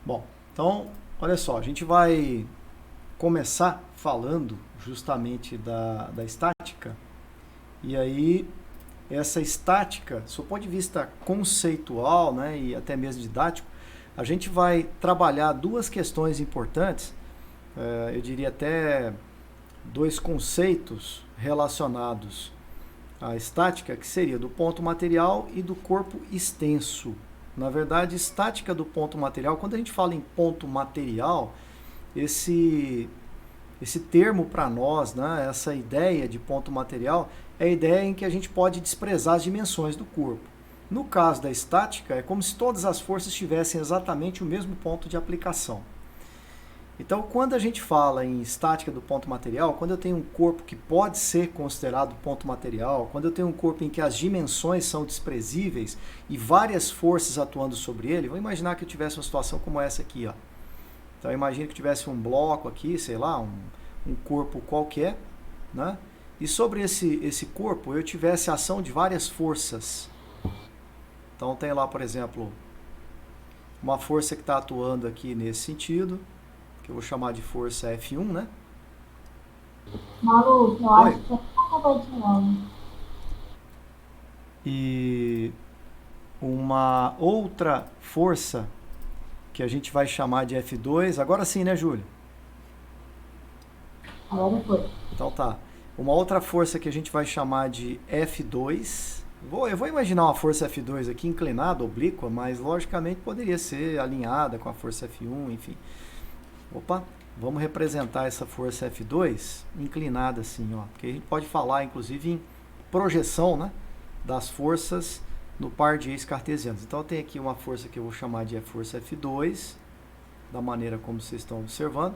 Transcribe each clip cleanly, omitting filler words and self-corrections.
Bom, então, olha só, a gente vai começar falando justamente da estática, e aí essa estática, do ponto de vista conceitual, né, e até mesmo didático, a gente vai trabalhar duas questões importantes, eu diria até dois conceitos relacionados à estática, que seria do ponto material e do corpo extenso. Na verdade, estática do ponto material, quando a gente fala em ponto material, esse termo para nós, né, essa ideia de ponto material, é a ideia em que a gente pode desprezar as dimensões do corpo. No caso da estática, é como se todas as forças tivessem exatamente o mesmo ponto de aplicação. Então, quando a gente fala em estática do ponto material, quando eu tenho um corpo que pode ser considerado ponto material, quando eu tenho um corpo em que as dimensões são desprezíveis e várias forças atuando sobre ele, vou imaginar que eu tivesse uma situação como essa aqui, ó. Então, imagine que eu tivesse um bloco aqui, sei lá, um corpo qualquer, né? E sobre esse corpo eu tivesse a ação de várias forças. Então, tem lá, por exemplo, uma força que está atuando aqui nesse sentido, que eu vou chamar de força F1, né? Malu, eu Oi. acho que você não acabou de novo. E uma outra força que a gente vai chamar de F2. Agora sim, né, Júlio? Agora foi. Então tá. Uma outra força que a gente vai chamar de F2. Eu vou imaginar uma força F2 aqui inclinada, oblíqua, mas logicamente poderia ser alinhada com a força F1, enfim. Opa, vamos representar essa força F2 inclinada assim, ó. Porque a gente pode falar, inclusive, em projeção, né, das forças no par de eixos cartesianos. Então, eu tenho aqui uma força que eu vou chamar de força F2, da maneira como vocês estão observando.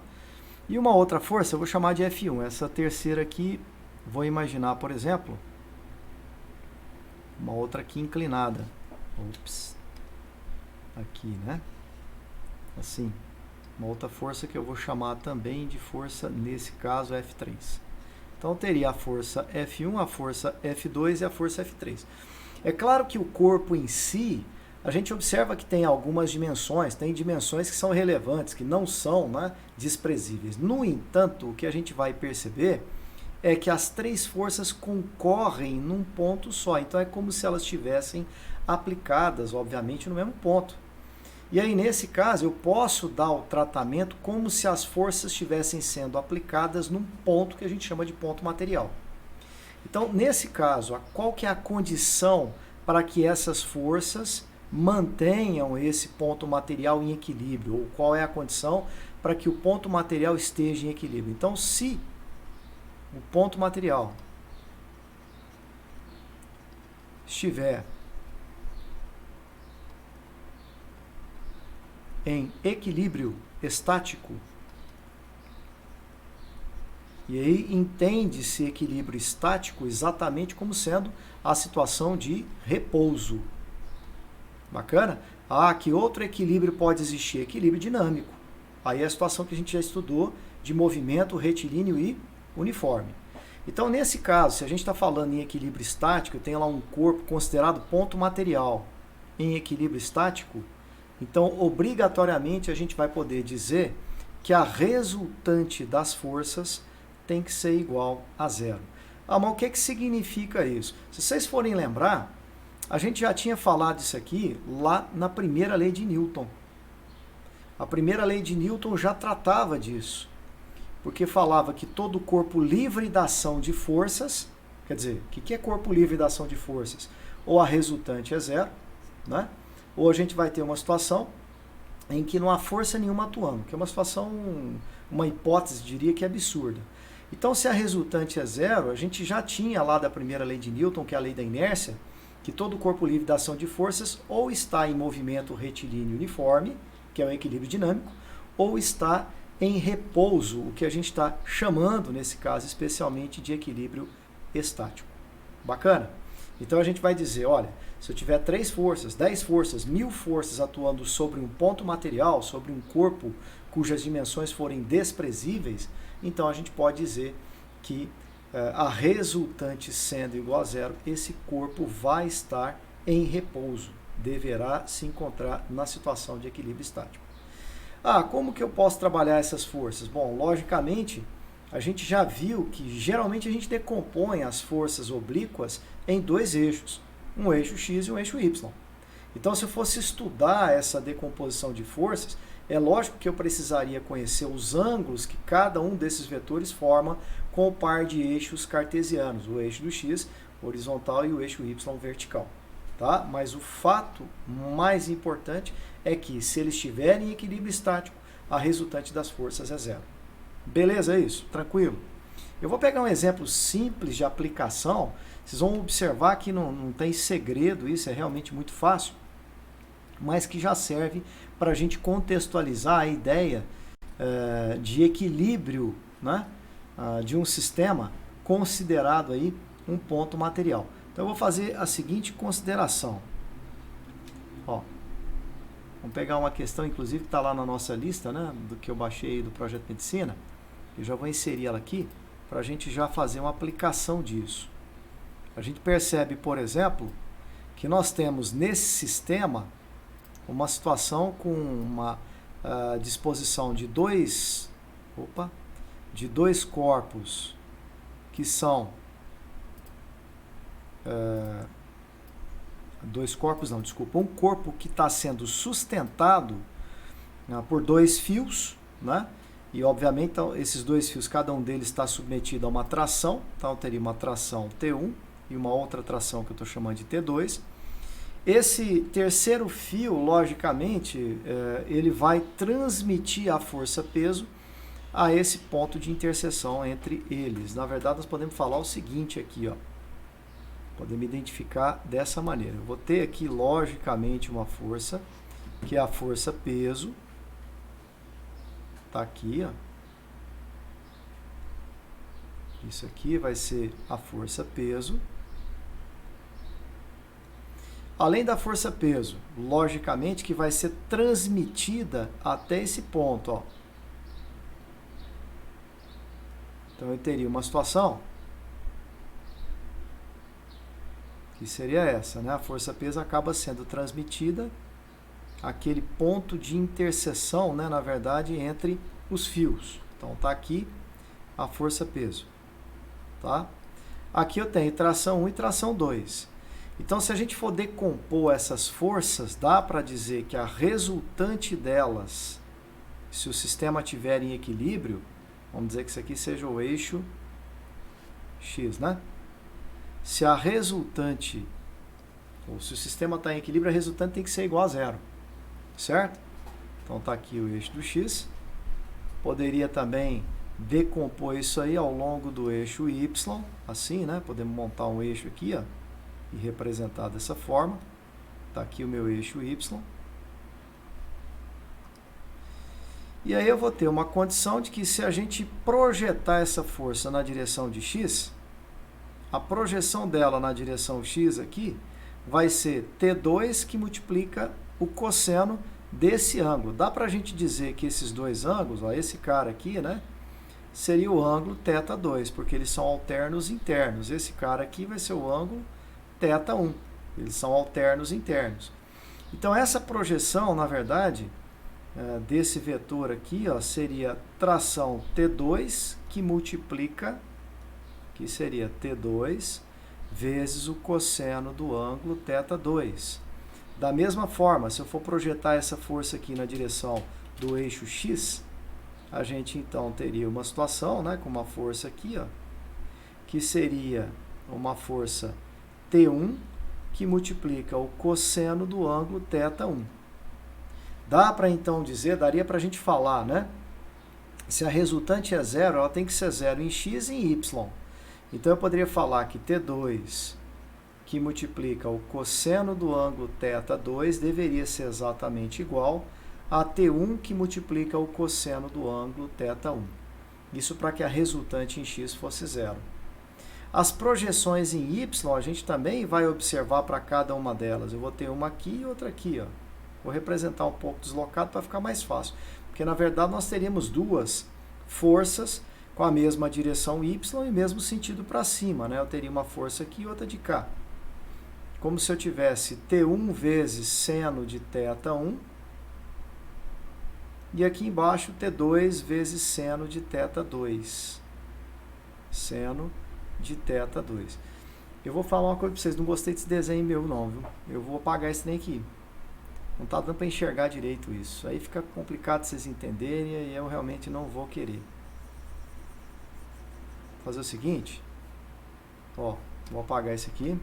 E uma outra força eu vou chamar de F1. Essa terceira aqui, vou imaginar, por exemplo, uma outra aqui inclinada. Ops. Aqui, né? Assim. Uma outra força que eu vou chamar também de força, nesse caso, F3. Então, eu teria a força F1, a força F2 e a força F3. É claro que o corpo em si, a gente observa que tem algumas dimensões, tem dimensões que são relevantes, que não são, né, desprezíveis. No entanto, o que a gente vai perceber é que as três forças concorrem num ponto só. Então, é como se elas estivessem aplicadas, obviamente, no mesmo ponto. E aí, nesse caso, eu posso dar o tratamento como se as forças estivessem sendo aplicadas num ponto que a gente chama de ponto material. Então, nesse caso, qual que é a condição para que essas forças mantenham esse ponto material em equilíbrio? Ou qual é a condição para que o ponto material esteja em equilíbrio? Então, se o ponto material estiver em equilíbrio estático, e aí entende-se equilíbrio estático exatamente como sendo a situação de repouso. Bacana? Ah, que outro equilíbrio pode existir? Equilíbrio dinâmico. Aí é a situação que a gente já estudou de movimento retilíneo e uniforme. Então, nesse caso, se a gente está falando em equilíbrio estático, eu tenho lá um corpo considerado ponto material em equilíbrio estático, então, obrigatoriamente, a gente vai poder dizer que a resultante das forças tem que ser igual a zero. Ah, mas o que significa isso? Se vocês forem lembrar, a gente já tinha falado isso aqui lá na primeira lei de Newton. A primeira lei de Newton já tratava disso, porque falava que todo corpo livre da ação de forças, quer dizer, o que é corpo livre da ação de forças? Ou a resultante é zero, né? Ou a gente vai ter uma situação em que não há força nenhuma atuando, que é uma situação, uma hipótese, diria que é absurda. Então, se a resultante é zero, a gente já tinha lá da primeira lei de Newton, que é a lei da inércia, que todo corpo livre da ação de forças ou está em movimento retilíneo uniforme, que é o equilíbrio dinâmico, ou está em repouso, o que a gente está chamando, nesse caso, especialmente de equilíbrio estático. Bacana? Então a gente vai dizer, olha, se eu tiver 3 forças, 10 forças, 1000 forças atuando sobre um ponto material, sobre um corpo cujas dimensões forem desprezíveis, então a gente pode dizer que a resultante sendo igual a zero, esse corpo vai estar em repouso, deverá se encontrar na situação de equilíbrio estático. Como que eu posso trabalhar essas forças? Bom, logicamente, a gente já viu que geralmente a gente decompõe as forças oblíquas em dois eixos, um eixo X e um eixo Y. Então, se eu fosse estudar essa decomposição de forças, é lógico que eu precisaria conhecer os ângulos que cada um desses vetores forma com o par de eixos cartesianos, o eixo do X horizontal e o eixo Y vertical. Tá? Mas o fato mais importante é que, se eles estiverem em equilíbrio estático, a resultante das forças é zero. Beleza, é isso? Tranquilo? Eu vou pegar um exemplo simples de aplicação. Vocês vão observar que não tem segredo, isso é realmente muito fácil, mas que já serve para a gente contextualizar a ideia de equilíbrio, né, de um sistema considerado aí um ponto material. Então, eu vou fazer a seguinte consideração. Vamos pegar uma questão, inclusive, que está lá na nossa lista, né, do que eu baixei do Projeto Medicina. Eu já vou inserir ela aqui para a gente já fazer uma aplicação disso. A gente percebe, por exemplo, que nós temos nesse sistema uma situação com uma disposição de dois corpos que são um corpo que está sendo sustentado por dois fios, né? E obviamente então, esses dois fios, cada um deles está submetido a uma tração, então eu teria uma tração T1 e uma outra tração que eu estou chamando de T2. Esse terceiro fio, logicamente, ele vai transmitir a força-peso a esse ponto de interseção entre eles. Na verdade, nós podemos falar o seguinte aqui, podemos identificar dessa maneira. Eu vou ter aqui, logicamente, uma força, que é a força-peso. Está aqui, Isso aqui vai ser a força-peso. Além da força-peso, logicamente que vai ser transmitida até esse ponto, Então, eu teria uma situação que seria essa, né? A força-peso acaba sendo transmitida àquele ponto de interseção, né, na verdade, entre os fios. Então, está aqui a força-peso, tá? Aqui eu tenho tração 1 e tração 2. Então, se a gente for decompor essas forças, dá para dizer que a resultante delas, se o sistema estiver em equilíbrio, vamos dizer que isso aqui seja o eixo X, né? Se a resultante, ou se o sistema está em equilíbrio, a resultante tem que ser igual a zero, certo? Então, está aqui o eixo do X. Poderia também decompor isso aí ao longo do eixo Y, assim, né? Podemos montar um eixo aqui, e representar dessa forma. Está aqui o meu eixo Y. E aí eu vou ter uma condição de que, se a gente projetar essa força na direção de X, a projeção dela na direção X aqui vai ser T2 que multiplica o cosseno desse ângulo. Dá para a gente dizer que esses dois ângulos, esse cara aqui, né, seria o ângulo θ2, porque eles são alternos internos. Esse cara aqui vai ser o ângulo θ1. Eles são alternos internos. Então, essa projeção, na verdade, desse vetor aqui, seria tração T2 que multiplica, que seria T2 vezes o cosseno do ângulo θ2. Da mesma forma, se eu for projetar essa força aqui na direção do eixo X, a gente então teria uma situação, né, com uma força aqui, que seria uma força T1 que multiplica o cosseno do ângulo θ1. Dá para então dizer, daria para a gente falar, né? Se a resultante é zero, ela tem que ser zero em x e em y. Então eu poderia falar que T2 que multiplica o cosseno do ângulo θ2 deveria ser exatamente igual a T1 que multiplica o cosseno do ângulo θ1. Isso para que a resultante em x fosse zero. As projeções em y, a gente também vai observar para cada uma delas. Eu vou ter uma aqui e outra aqui. Vou representar um pouco deslocado para ficar mais fácil. Porque, na verdade, nós teríamos duas forças com a mesma direção y e mesmo sentido para cima, né? Eu teria uma força aqui e outra de cá. Como se eu tivesse T1 vezes seno de θ1 E aqui embaixo, T2 vezes seno de θ2. Seno de θ2. Eu vou falar uma coisa para vocês, não gostei desse desenho meu não, viu? Eu vou apagar esse trem aqui. Não está dando para enxergar direito isso. Aí fica complicado vocês entenderem e eu realmente não vou querer. Vou fazer o seguinte. Ó, vou apagar esse aqui.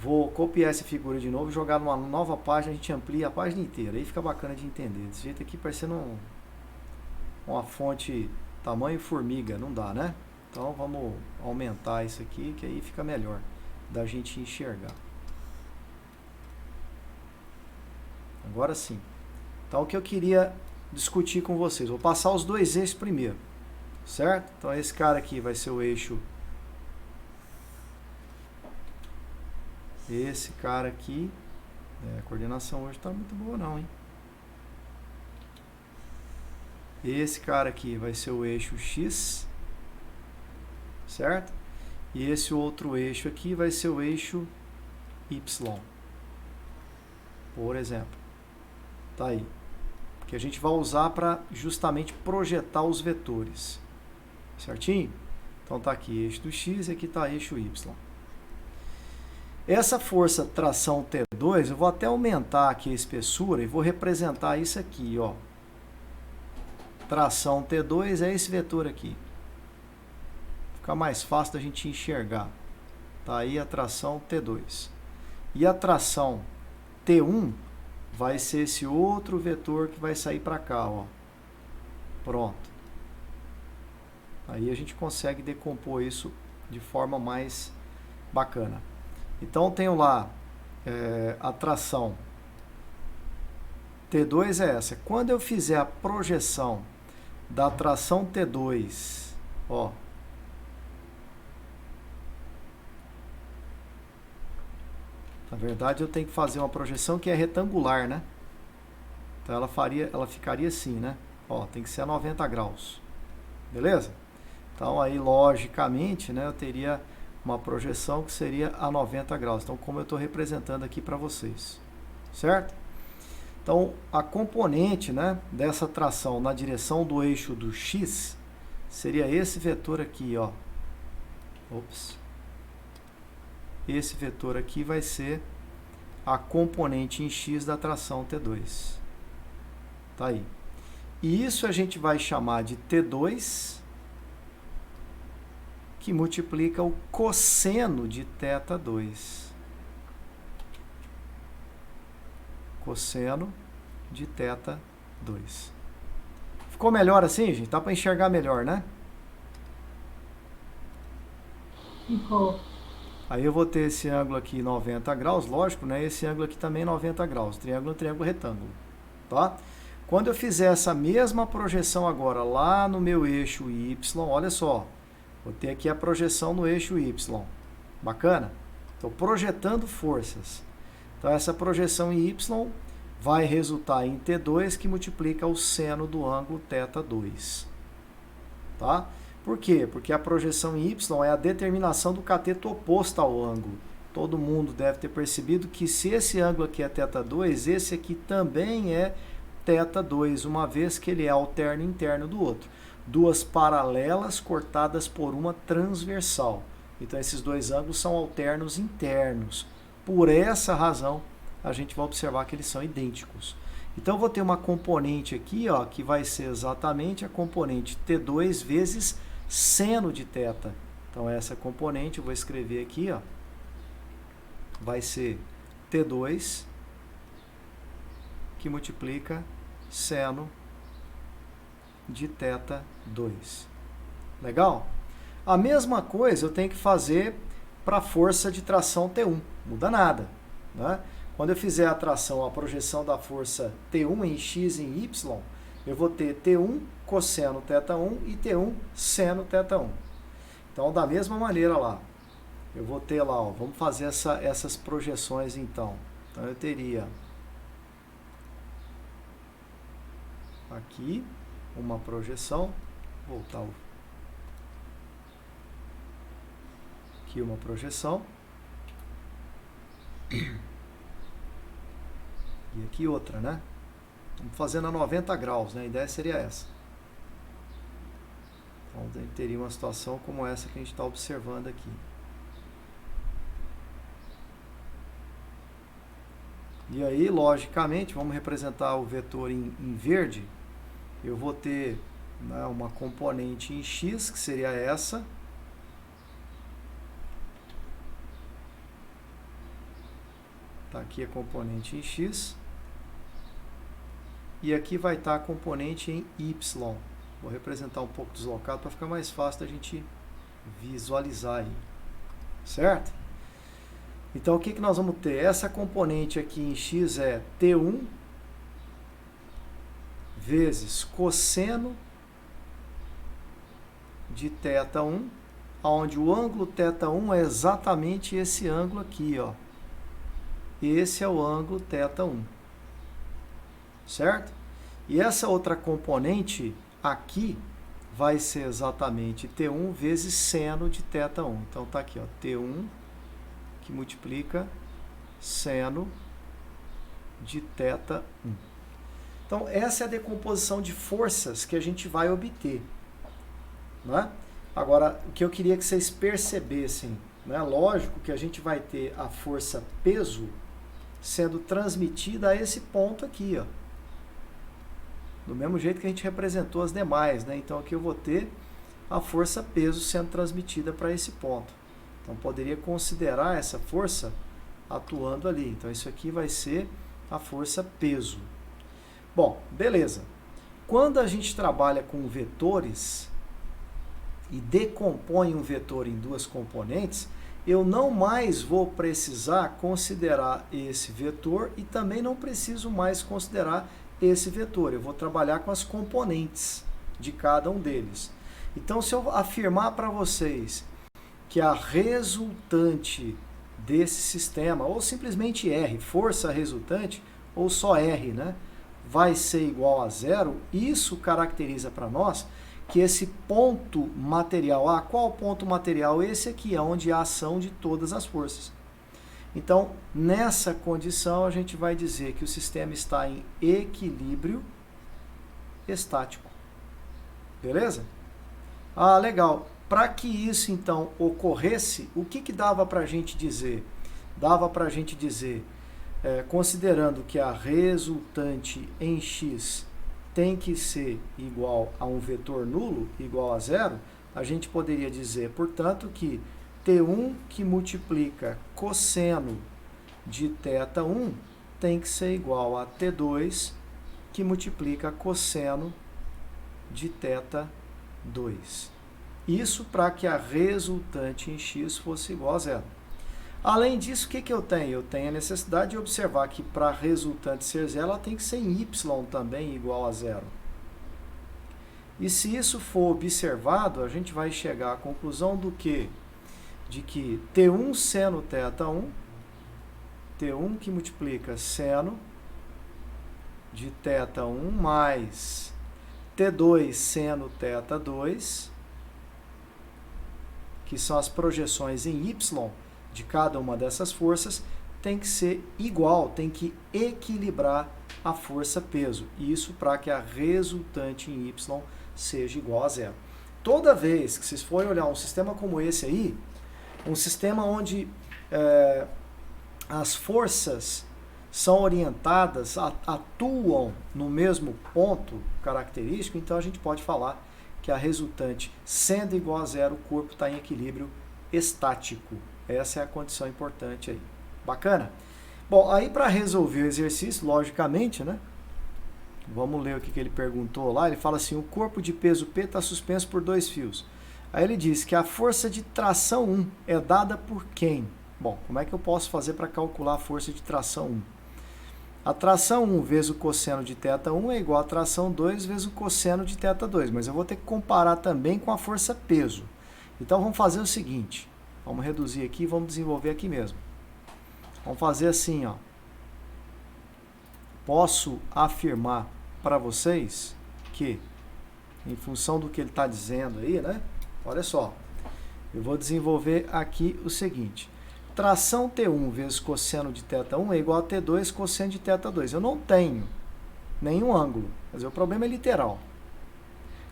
Vou copiar essa figura de novo, jogar numa nova página, a gente amplia a página inteira. Aí fica bacana de entender. Desse jeito aqui parecendo uma fonte tamanho formiga, não dá, né? Então vamos aumentar isso aqui, que aí fica melhor da gente enxergar. Agora sim. Então o que eu queria discutir com vocês, vou passar os dois eixos primeiro, certo? Então esse cara aqui vai ser o eixo. Esse cara aqui, a coordenação hoje está muito boa não, hein? Esse cara aqui vai ser o eixo X, certo? E esse outro eixo aqui vai ser o eixo Y, por exemplo. Tá aí. Que a gente vai usar para justamente projetar os vetores. Certinho? Então tá aqui eixo do X e aqui tá eixo Y. Essa força tração T2, eu vou até aumentar aqui a espessura e vou representar isso aqui, ó. Tração T2 é esse vetor aqui. Fica mais fácil da gente enxergar. Tá aí a tração T2. E a tração T1 vai ser esse outro vetor que vai sair para cá, ó. Pronto. Aí a gente consegue decompor isso de forma mais bacana. Então tenho lá a tração T2 é essa. Quando eu fizer a projeção da tração T2, ó, na verdade eu tenho que fazer uma projeção que é retangular, né? Então ela ficaria assim, né? Ó, tem que ser a 90 graus. Beleza? Então aí logicamente, né, eu teria uma projeção que seria a 90 graus. Então como eu estou representando aqui para vocês. Certo? Então a componente, né, dessa tração na direção do eixo do X seria esse vetor aqui, ó. Ops. Esse vetor aqui vai ser a componente em X da tração T2. Tá aí. E isso a gente vai chamar de T2, que multiplica o cosseno de θ2. Cosseno de θ2. Ficou melhor assim, gente? Dá para enxergar melhor, né? Ficou. Aí eu vou ter esse ângulo aqui 90 graus, lógico, né? Esse ângulo aqui também 90 graus. Triângulo, triângulo, retângulo. Tá? Quando eu fizer essa mesma projeção agora lá no meu eixo Y, olha só. Vou ter aqui a projeção no eixo Y. Bacana? Estou projetando forças. Então essa projeção em Y vai resultar em T2, que multiplica o seno do ângulo θ2. Tá? Por quê? Porque a projeção em Y é a determinação do cateto oposto ao ângulo. Todo mundo deve ter percebido que se esse ângulo aqui é θ2, esse aqui também é θ2, uma vez que ele é alterno interno do outro. Duas paralelas cortadas por uma transversal. Então esses dois ângulos são alternos internos. Por essa razão, a gente vai observar que eles são idênticos. Então eu vou ter uma componente aqui, ó, que vai ser exatamente a componente T2 vezes seno de θ. Então essa componente eu vou escrever aqui, ó, vai ser T2 que multiplica seno de θ2. Legal? A mesma coisa eu tenho que fazer para a força de tração T1. Muda nada, né? Quando eu fizer a tração, a projeção da força T1 em X e em Y, eu vou ter T1 cosseno θ1 e T1 seno θ1. Então, da mesma maneira lá, eu vou ter lá, ó, vamos fazer essas projeções então. Então, eu teria aqui uma projeção, vou voltar aqui uma projeção. E aqui outra, né? Vamos fazer na 90 graus, né? A ideia seria essa. Então, teria uma situação como essa que a gente está observando aqui. E aí, logicamente, vamos representar o vetor em verde. Eu vou ter, né, uma componente em x, que seria essa. Tá aqui a componente em x. E aqui vai estar a componente em y. Vou representar um pouco deslocado para ficar mais fácil da gente visualizar aí. Certo? Então, o que nós vamos ter? Essa componente aqui em x é T1 vezes cosseno de θ1, onde o ângulo θ1 é exatamente esse ângulo aqui, ó. Esse é o ângulo θ1. Certo? E essa outra componente aqui vai ser exatamente T1 vezes seno de θ1. Então, tá aqui, ó, T1 que multiplica seno de θ1. Então, essa é a decomposição de forças que a gente vai obter. Né? Agora, o que eu queria que vocês percebessem, né? Lógico que a gente vai ter a força peso sendo transmitida a esse ponto aqui, ó. Do mesmo jeito que a gente representou as demais, né? Então, aqui eu vou ter a força peso sendo transmitida para esse ponto. Então, poderia considerar essa força atuando ali. Então, isso aqui vai ser a força peso. Bom, beleza. Quando a gente trabalha com vetores e decompõe um vetor em duas componentes, eu não mais vou precisar considerar esse vetor e também não preciso mais considerar esse vetor. Eu vou trabalhar com as componentes de cada um deles. Então, se eu afirmar para vocês que a resultante desse sistema, ou simplesmente R, força resultante, ou só R, né, vai ser igual a zero, isso caracteriza para nós que esse ponto material, qual ponto material? Esse aqui é onde há a ação de todas as forças. Então, nessa condição, a gente vai dizer que o sistema está em equilíbrio estático. Beleza? Ah, legal. Para que isso, então, ocorresse, o que dava para a gente dizer? Dava para a gente dizer, considerando que a resultante em x tem que ser igual a um vetor nulo, igual a zero, a gente poderia dizer, portanto, que T1 que multiplica cosseno de θ1 tem que ser igual a T2 que multiplica cosseno de θ2. Isso para que a resultante em x fosse igual a zero. Além disso, o que eu tenho? Eu tenho a necessidade de observar que para a resultante ser zero, ela tem que ser em y também igual a zero. E se isso for observado, a gente vai chegar à conclusão do quê? De que T1 seno θ1, T1 que multiplica seno de θ1 mais T2 seno θ2, que são as projeções em y de cada uma dessas forças, tem que ser igual, tem que equilibrar a força-peso. Isso para que a resultante em y seja igual a zero. Toda vez que vocês forem olhar um sistema como esse aí, um sistema onde as forças são orientadas, atuam no mesmo ponto característico, então a gente pode falar que a resultante, sendo igual a zero, o corpo está em equilíbrio estático. Essa é a condição importante aí. Bacana? Bom, aí para resolver o exercício, logicamente, né? Vamos ler o que ele perguntou lá. Ele fala assim, o corpo de peso P está suspenso por 2 fios. Aí ele diz que a força de tração 1 é dada por quem? Bom, como é que eu posso fazer para calcular a força de tração 1? A tração 1 vezes o cosseno de θ1 é igual a tração 2 vezes o cosseno de θ2. Mas eu vou ter que comparar também com a força peso. Então vamos fazer o seguinte. Vamos reduzir aqui e vamos desenvolver aqui mesmo. Vamos fazer assim, ó. Posso afirmar para vocês que, em função do que ele está dizendo aí, né? Olha só. Eu vou desenvolver aqui o seguinte. Tração T1 vezes cosseno de θ1 é igual a T2 cosseno de θ2. Eu não tenho nenhum ângulo. Quer dizer, o problema é literal.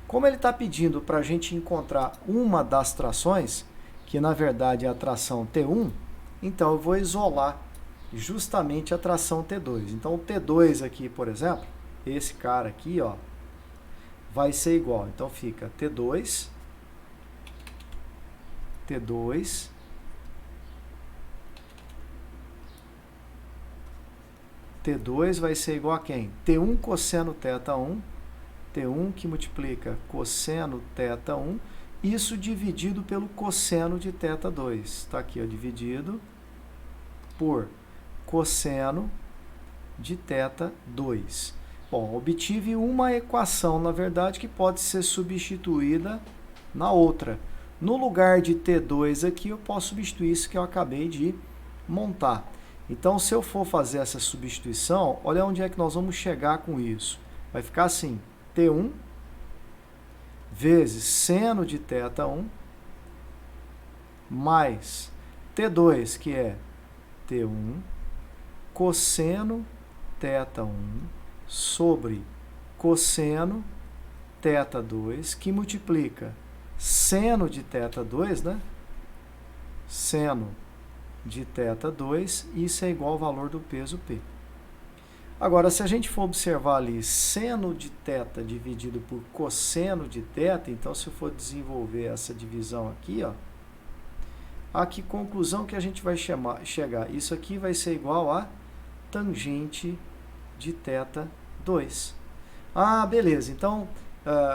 Como ele está pedindo para a gente encontrar uma das trações, que na verdade é a tração T1, então eu vou isolar justamente a tração T2. Então o T2 aqui, por exemplo, esse cara aqui, ó, vai ser igual. Então fica T2, T2, T2 vai ser igual a quem? T1 cosseno θ1, T1 que multiplica cosseno θ1, isso dividido pelo cosseno de θ2. Está aqui, ó, dividido por cosseno de θ2. Bom, obtive uma equação, na verdade, que pode ser substituída na outra. No lugar de T2 aqui, eu posso substituir isso que eu acabei de montar. Então, se eu for fazer essa substituição, olha onde é que nós vamos chegar com isso. Vai ficar assim, T1 vezes seno de θ1 mais T2, que é T1 cosseno θ1 sobre cosseno θ2, que multiplica seno de θ2, né? Seno de θ2, isso é igual ao valor do peso P. Agora, se a gente for observar ali seno de θ dividido por cosseno de θ, então se eu for desenvolver essa divisão aqui, ó, a que conclusão que a gente vai chegar? Isso aqui vai ser igual a tangente de θ2. Ah, beleza. Então,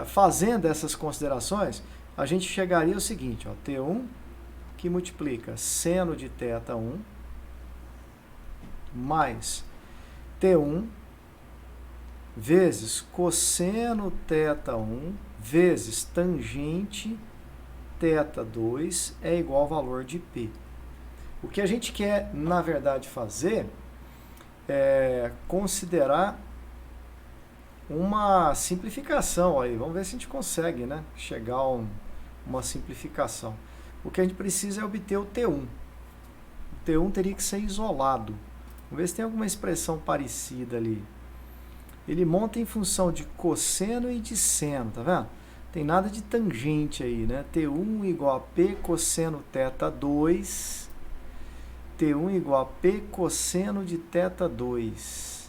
fazendo essas considerações, a gente chegaria ao seguinte, ó, T1 que multiplica seno de θ1 mais T1 vezes cosseno θ1 vezes tangente θ2 é igual ao valor de P. O que a gente quer, na verdade, fazer é considerar uma simplificação aí. Vamos ver se a gente consegue, né, chegar a uma simplificação. O que a gente precisa é obter o T1. O T1 teria que ser isolado. Vamos ver se tem alguma expressão parecida ali. Ele monta em função de cosseno e de seno, tá vendo? Tem nada de tangente aí, né? T1 igual a P cosseno θ2. T1 igual a P cosseno de θ2.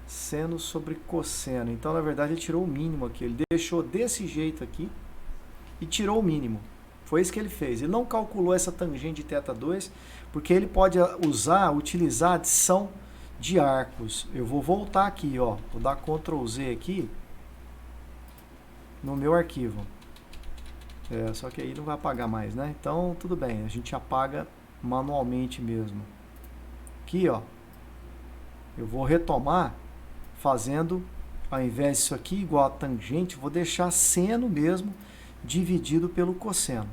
Seno sobre cosseno. Então, na verdade, ele tirou o mínimo aqui. Ele deixou desse jeito aqui e tirou o mínimo. Foi isso que ele fez. Ele não calculou essa tangente de θ2, porque ele pode utilizar a adição de arcos. Eu vou voltar aqui, ó. Vou dar Ctrl Z aqui no meu arquivo. Só que aí não vai apagar mais, né? Então, tudo bem. A gente apaga manualmente mesmo. Aqui, ó. Eu vou retomar fazendo, ao invés disso aqui, igual a tangente, vou deixar seno mesmo dividido pelo cosseno.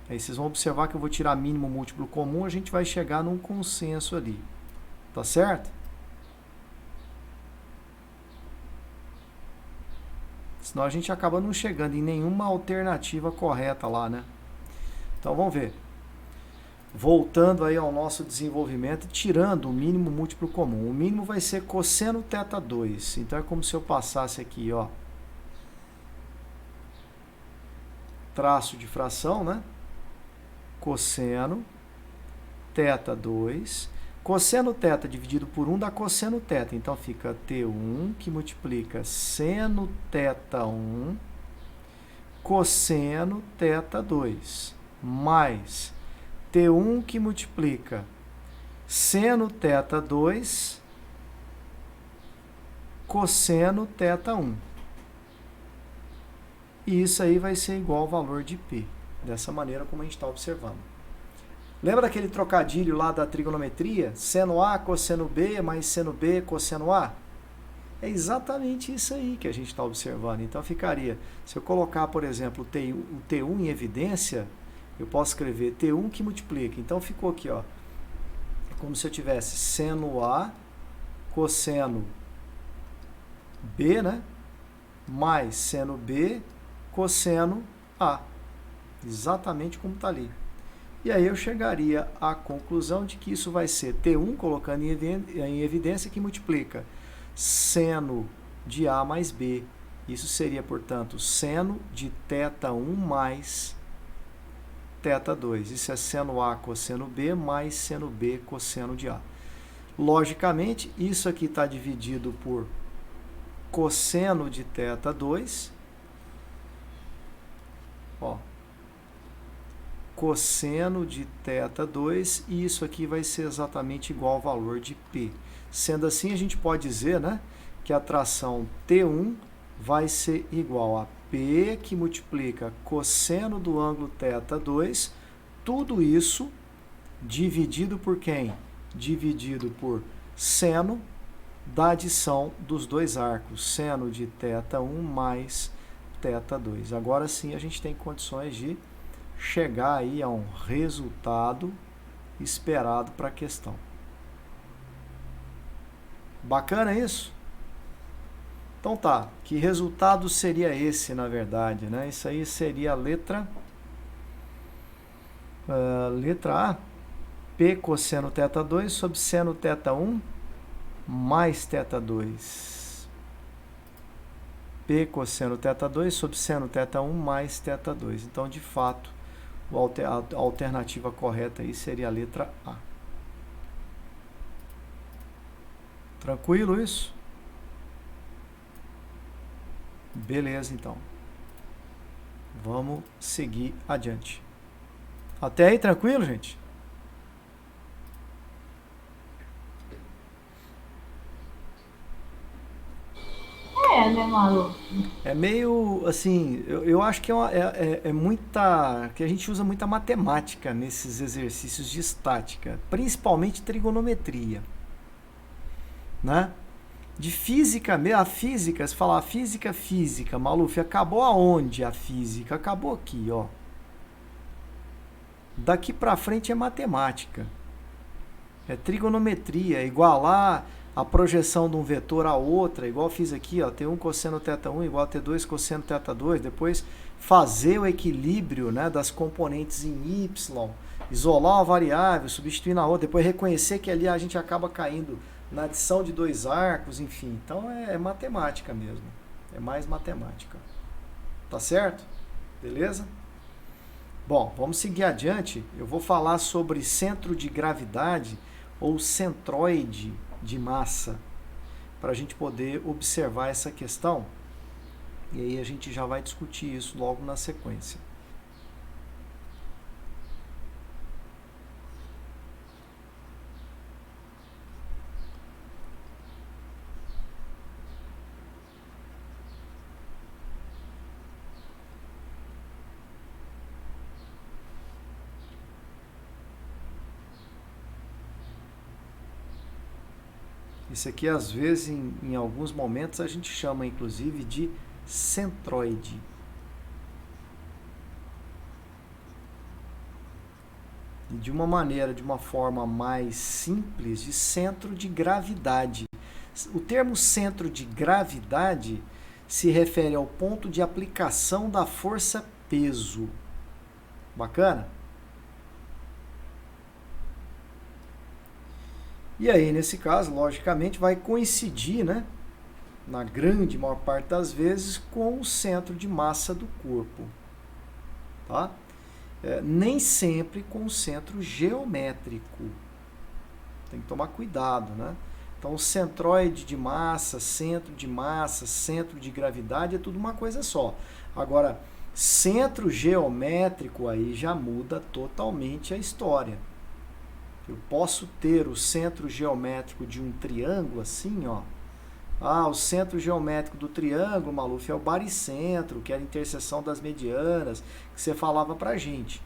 Aí vocês vão observar que eu vou tirar mínimo múltiplo comum, a gente vai chegar num consenso ali. Tá certo? Senão a gente acaba não chegando em nenhuma alternativa correta lá, né? Então vamos ver. Voltando aí ao nosso desenvolvimento, tirando o mínimo múltiplo comum. O mínimo vai ser cosseno θ2. Então é como se eu passasse aqui, ó, traço de fração, né? Cosseno θ2. Cosseno θ dividido por 1 dá cosseno θ. Então fica T1 que multiplica seno θ1 cosseno θ2 mais T1 que multiplica seno θ2 cosseno θ1. E isso aí vai ser igual ao valor de P, dessa maneira como a gente está observando. Lembra daquele trocadilho lá da trigonometria? Seno A, cosseno B, mais seno B, cosseno A? É exatamente isso aí que a gente está observando. Então ficaria, se eu colocar, por exemplo, o T1 em evidência, eu posso escrever T1 que multiplica. Então ficou aqui, ó, como se eu tivesse seno A, cosseno B, né? Mais seno B, cosseno A. Exatamente como está ali. E aí eu chegaria à conclusão de que isso vai ser T1, colocando em evidência, que multiplica seno de A mais B. Isso seria, portanto, seno de θ1 mais θ2. Isso é seno A cosseno B mais seno B cosseno de A. Logicamente, isso aqui está dividido por cosseno de θ2. Ó, cosseno de θ2, e isso aqui vai ser exatamente igual ao valor de P. Sendo assim, a gente pode dizer, né, que a tração T1 vai ser igual a P, que multiplica cosseno do ângulo θ2, tudo isso dividido por quem? Dividido por seno da adição dos dois arcos, seno de θ1 mais θ2. Agora sim a gente tem condições de chegar aí a um resultado esperado para a questão. Bacana isso? Então tá, que resultado seria esse, na verdade, né? Isso aí seria a letra A, P cosseno θ2 sobre seno θ1 mais θ2. P cosseno θ2 sobre seno θ1 mais θ2. Então, de fato, a alternativa correta aí seria a letra A. Tranquilo isso? Beleza, então. Vamos seguir adiante. Até aí, tranquilo, gente? Né, Malu? É meio, assim, eu acho que é muita, que a gente usa muita matemática nesses exercícios de estática, principalmente trigonometria, né? De física, a física, se falar física, Maluf, acabou aonde a física? Acabou aqui, ó. Daqui pra frente é matemática. É trigonometria, igualar a projeção de um vetor a outra, igual eu fiz aqui, ó, T1 cosseno θ1 igual a T2 cosseno θ2, depois fazer o equilíbrio, né, das componentes em Y, isolar uma variável, substituir na outra, depois reconhecer que ali a gente acaba caindo na adição de dois arcos, enfim. Então é matemática mesmo, é mais matemática. Tá certo? Beleza? Bom, vamos seguir adiante. Eu vou falar sobre centro de gravidade ou centroide de massa, para a gente poder observar essa questão, e aí a gente já vai discutir isso logo na sequência. Isso aqui, às vezes, em alguns momentos, a gente chama, inclusive, de centroide. E de uma maneira, de uma forma mais simples, de centro de gravidade. O termo centro de gravidade se refere ao ponto de aplicação da força peso. Bacana? E aí, nesse caso, logicamente, vai coincidir, né, na grande maior parte das vezes, com o centro de massa do corpo. Tá? Nem sempre com o centro geométrico. Tem que tomar cuidado, né? Então, centroide de massa, centro de gravidade, é tudo uma coisa só. Agora, centro geométrico aí já muda totalmente a história. Eu posso ter o centro geométrico de um triângulo assim, ó. Ah, o centro geométrico do triângulo, Maluf, é o baricentro, que era a interseção das medianas, que você falava pra gente.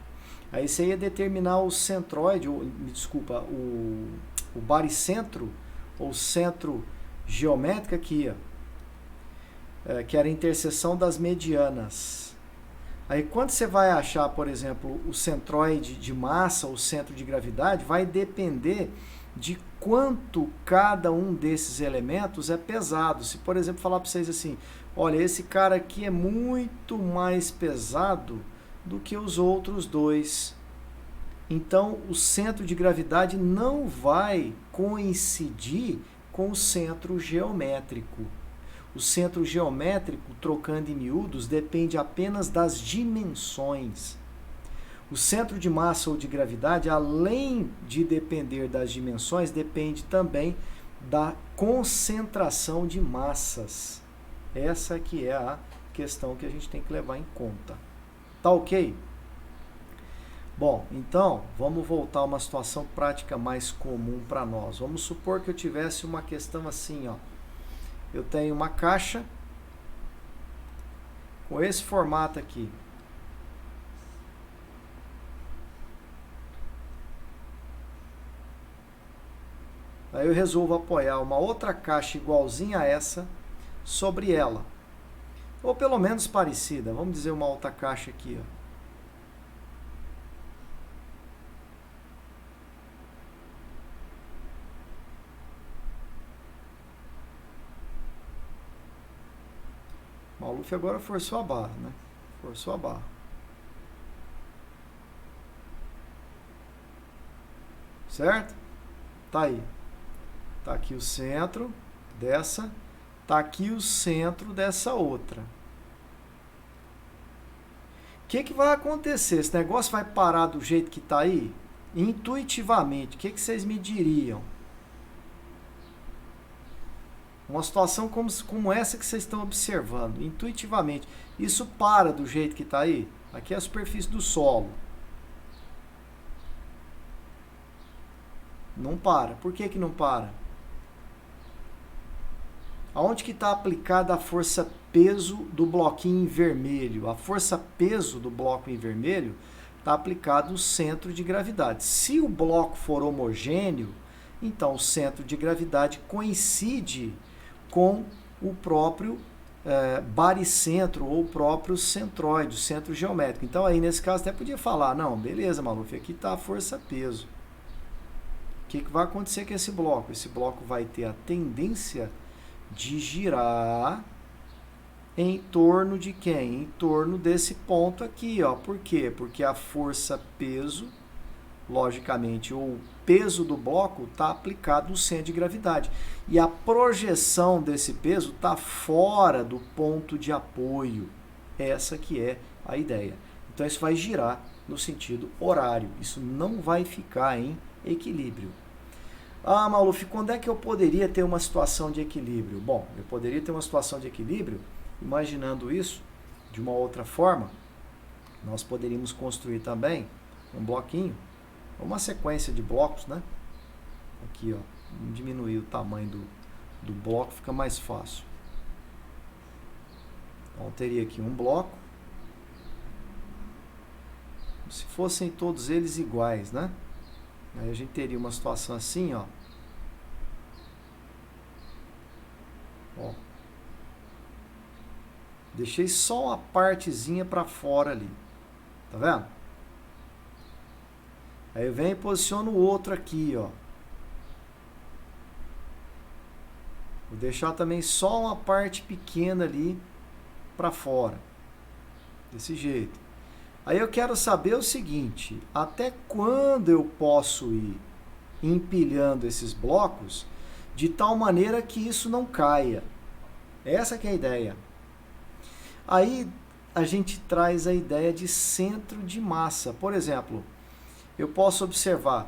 Aí você ia determinar o centroide, o baricentro, ou centro geométrico aqui, ó, que era a interseção das medianas. Aí quando você vai achar, por exemplo, o centroide de massa, o centro de gravidade, vai depender de quanto cada um desses elementos é pesado. Se, por exemplo, falar para vocês assim, olha, esse cara aqui é muito mais pesado do que os outros dois. Então, o centro de gravidade não vai coincidir com o centro geométrico. o centro geométrico, trocando em miúdos, depende apenas das dimensões. O centro de massa ou de gravidade, além de depender das dimensões, depende também da concentração de massas. Essa que é a questão que a gente tem que levar em conta. Tá ok? Bom, então, vamos voltar a uma situação prática mais comum para nós. Vamos supor que eu tivesse uma questão assim, ó. Eu tenho uma caixa com esse formato aqui. Aí eu resolvo apoiar uma outra caixa igualzinha a essa sobre ela. Ou pelo menos parecida. Vamos dizer uma outra caixa aqui, ó. O Maluf agora forçou a barra, né? Forçou a barra. Certo? Tá aí. Tá aqui o centro dessa. Tá aqui o centro dessa outra. O que vai acontecer? Esse negócio vai parar do jeito que tá aí? Intuitivamente, o que vocês me diriam? Uma situação como essa que vocês estão observando, intuitivamente, isso para do jeito que está aí? Aqui é a superfície do solo. Não para. Por que não para? Aonde que está aplicada a força peso do bloquinho em vermelho? A força peso do bloco em vermelho está aplicado no centro de gravidade. Se o bloco for homogêneo, então o centro de gravidade coincide com o próprio baricentro ou o próprio centroide, o centro geométrico. Então aí nesse caso até podia falar, não, beleza, Maluf, aqui está a força-peso. O que vai acontecer com esse bloco? Esse bloco vai ter a tendência de girar em torno de quem? Em torno desse ponto aqui, ó. Por quê? Porque a força-peso, logicamente, o peso do bloco está aplicado no centro de gravidade. E a projeção desse peso está fora do ponto de apoio. Essa que é a ideia. Então isso vai girar no sentido horário. Isso não vai ficar em equilíbrio. Ah, Maluf, quando é que eu poderia ter uma situação de equilíbrio? Bom, eu poderia ter uma situação de equilíbrio, imaginando isso de uma outra forma. Nós poderíamos construir também um bloquinho, uma sequência de blocos, né? Aqui, ó, vamos diminuir o tamanho do bloco, fica mais fácil. Então, eu teria aqui um bloco, se fossem todos eles iguais, né? Aí a gente teria uma situação assim, ó. Deixei só uma partezinha para fora ali. Tá vendo? Aí eu venho e posiciono o outro aqui, ó. Vou deixar também só uma parte pequena ali para fora. Desse jeito. Aí eu quero saber o seguinte, até quando eu posso ir empilhando esses blocos de tal maneira que isso não caia? Essa que é a ideia. Aí a gente traz a ideia de centro de massa. Por exemplo, eu posso observar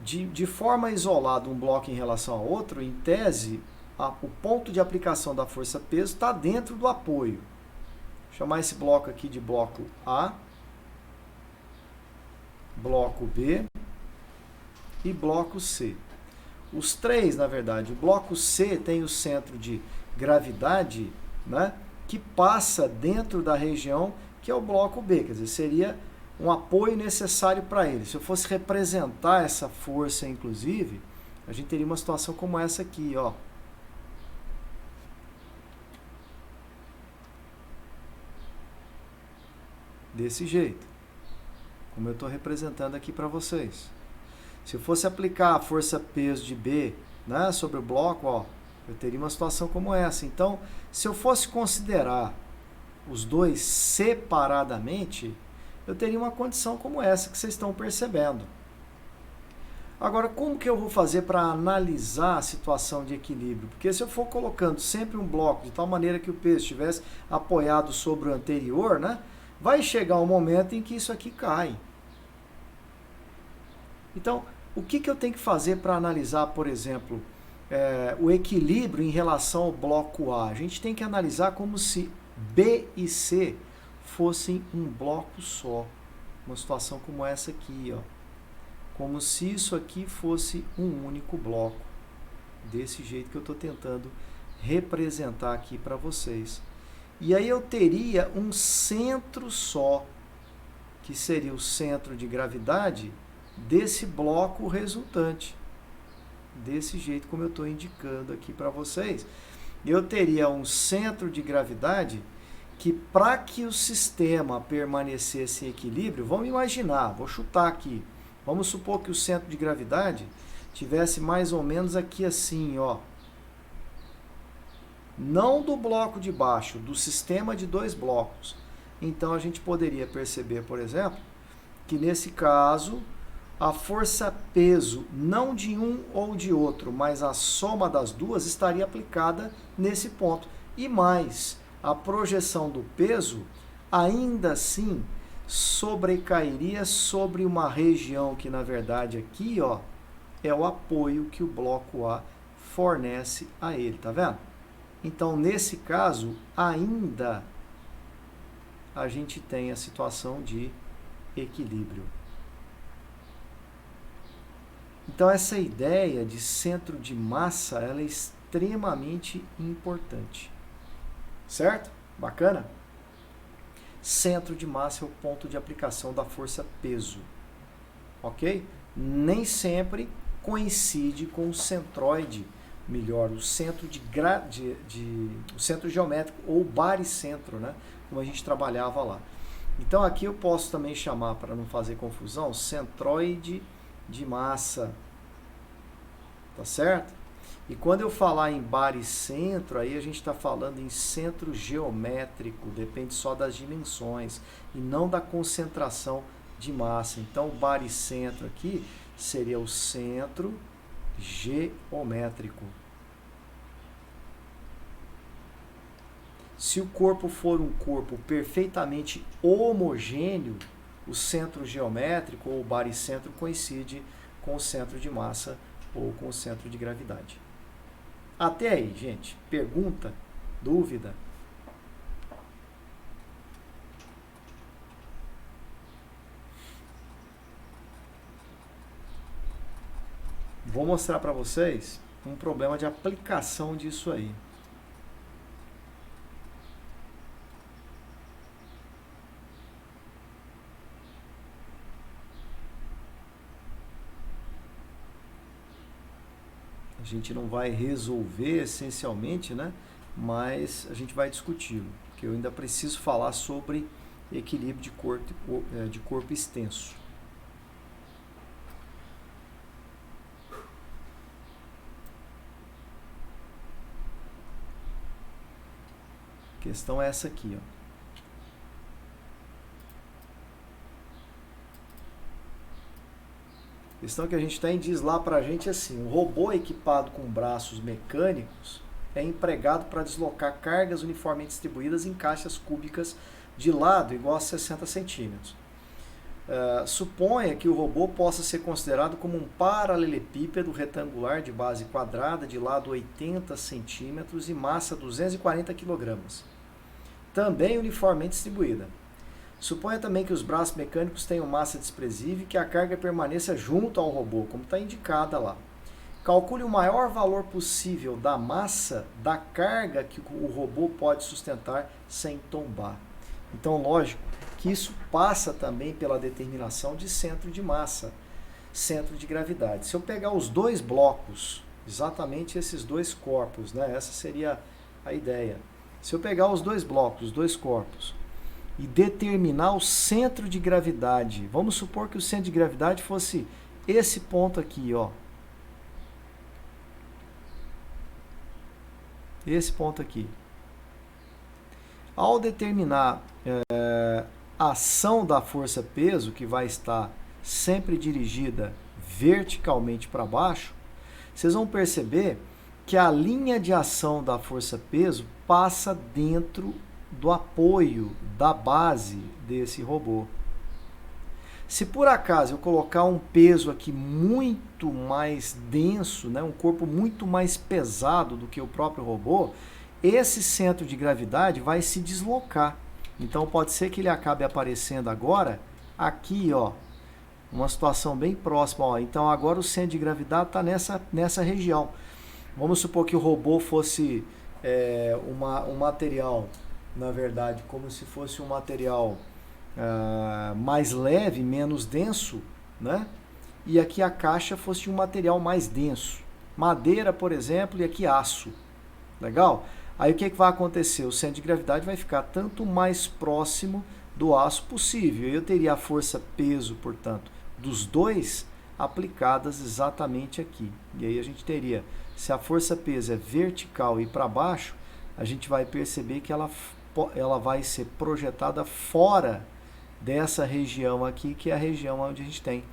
de forma isolada um bloco em relação ao outro, em tese, o ponto de aplicação da força-peso está dentro do apoio. Vou chamar esse bloco aqui de bloco A, bloco B e bloco C. Os três, na verdade, o bloco C tem o centro de gravidade, né, que passa dentro da região que é o bloco B, quer dizer, seria um apoio necessário para ele. Se eu fosse representar essa força, inclusive, a gente teria uma situação como essa aqui, ó. Desse jeito, como eu estou representando aqui para vocês. Se eu fosse aplicar a força-peso de B, né, sobre o bloco, ó, eu teria uma situação como essa. Então, se eu fosse considerar os dois separadamente, eu teria uma condição como essa que vocês estão percebendo. Agora, como que eu vou fazer para analisar a situação de equilíbrio? Porque se eu for colocando sempre um bloco de tal maneira que o peso estivesse apoiado sobre o anterior, né, vai chegar um momento em que isso aqui cai. Então, o que eu tenho que fazer para analisar, por exemplo, o equilíbrio em relação ao bloco A? A gente tem que analisar como se B e C fossem um bloco só. Uma situação como essa aqui, ó. Como se isso aqui fosse um único bloco. Desse jeito que eu estou tentando representar aqui para vocês. E aí eu teria um centro só, que seria o centro de gravidade desse bloco resultante. Desse jeito como eu estou indicando aqui para vocês. Eu teria um centro de gravidade que, para que o sistema permanecesse em equilíbrio, vamos imaginar, vou chutar aqui, vamos supor que o centro de gravidade tivesse mais ou menos aqui assim, ó. Não do bloco de baixo, do sistema de dois blocos. Então a gente poderia perceber, por exemplo, que nesse caso a força-peso, não de um ou de outro, mas a soma das duas estaria aplicada nesse ponto. E mais, a projeção do peso, ainda assim, sobrecairia sobre uma região que, na verdade, aqui, ó, é o apoio que o bloco A fornece a ele, tá vendo? Então, nesse caso, ainda a gente tem a situação de equilíbrio. Então, essa ideia de centro de massa, ela é extremamente importante. Certo? Bacana? Centro de massa é o ponto de aplicação da força-peso. Ok? Nem sempre coincide com o centroide, melhor, o centro o centro geométrico ou baricentro, né? Como a gente trabalhava lá. Então aqui eu posso também chamar, para não fazer confusão, centroide de massa. Tá certo? E quando eu falar em baricentro, aí a gente está falando em centro geométrico, depende só das dimensões e não da concentração de massa. Então, o baricentro aqui seria o centro geométrico. Se o corpo for um corpo perfeitamente homogêneo, o centro geométrico ou baricentro coincide com o centro de massa ou com o centro de gravidade. Até aí, gente. Pergunta? Dúvida? Vou mostrar para vocês um problema de aplicação disso aí. A gente não vai resolver essencialmente, né? Mas a gente vai discuti-lo, porque eu ainda preciso falar sobre equilíbrio de corpo extenso. A questão é essa aqui, ó. A questão que a gente tem diz lá pra gente assim: um robô equipado com braços mecânicos é empregado para deslocar cargas uniformemente distribuídas em caixas cúbicas de lado igual a 60 centímetros. Suponha que o robô possa ser considerado como um paralelepípedo retangular de base quadrada, de lado 80 centímetros e massa 240 kg. Também uniformemente distribuída. Suponha também que os braços mecânicos tenham massa desprezível e que a carga permaneça junto ao robô, como está indicada lá. Calcule o maior valor possível da massa da carga que o robô pode sustentar sem tombar. Então, lógico que isso passa também pela determinação de centro de massa, centro de gravidade. Se eu pegar os dois blocos, exatamente esses dois corpos, né? Essa seria a ideia. Se eu pegar os dois blocos, os dois corpos, e determinar o centro de gravidade. Vamos supor que o centro de gravidade fosse esse ponto aqui, ó. Esse ponto aqui. Ao determinar a ação da força-peso, que vai estar sempre dirigida verticalmente para baixo, vocês vão perceber que a linha de ação da força-peso passa dentro do apoio da base desse robô. Se por acaso eu colocar um peso aqui muito mais denso, né, um corpo muito mais pesado do que o próprio robô, esse centro de gravidade vai se deslocar. Então pode ser que ele acabe aparecendo agora aqui, ó, uma situação bem próxima. Ó. Então agora o centro de gravidade está nessa região. Vamos supor que o robô fosse um material, na verdade, como se fosse um material mais leve, menos denso, né? E aqui a caixa fosse um material mais denso. Madeira, por exemplo, e aqui aço. Legal? Aí o que vai acontecer? O centro de gravidade vai ficar tanto mais próximo do aço possível. Eu teria a força-peso, portanto, dos dois aplicadas exatamente aqui. E aí a gente teria, se a força-peso é vertical e para baixo, a gente vai perceber que ela vai ser projetada fora dessa região aqui, que é a região onde a gente tem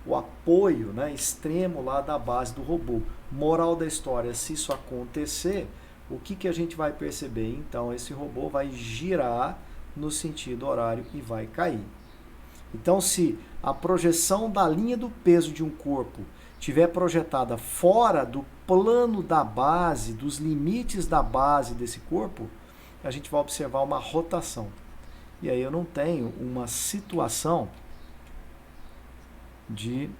o apoio, né, extremo lá da base do robô. Moral da história, se isso acontecer, o que a gente vai perceber? Então, esse robô vai girar no sentido horário e vai cair. Então, se a projeção da linha do peso de um corpo estiver projetada fora do plano da base, dos limites da base desse corpo, a gente vai observar uma rotação. E aí eu não tenho uma situação de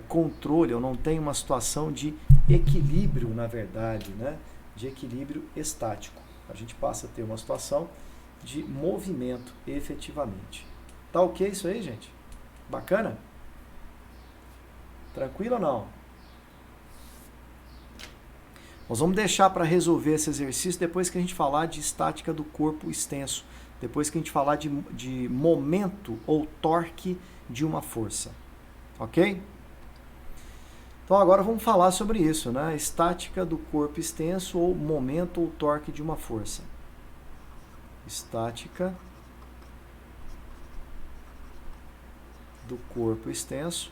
controle, eu não tenho uma situação de equilíbrio, na verdade, né? De equilíbrio estático. A gente passa a ter uma situação de movimento, efetivamente. Tá ok isso aí, gente? Bacana? Tranquilo ou não? Nós vamos deixar para resolver esse exercício depois que a gente falar de estática do corpo extenso, depois que a gente falar de momento ou torque de uma força. Ok? Então agora vamos falar sobre isso, né? Estática do corpo extenso ou momento ou torque de uma força. Estática do corpo extenso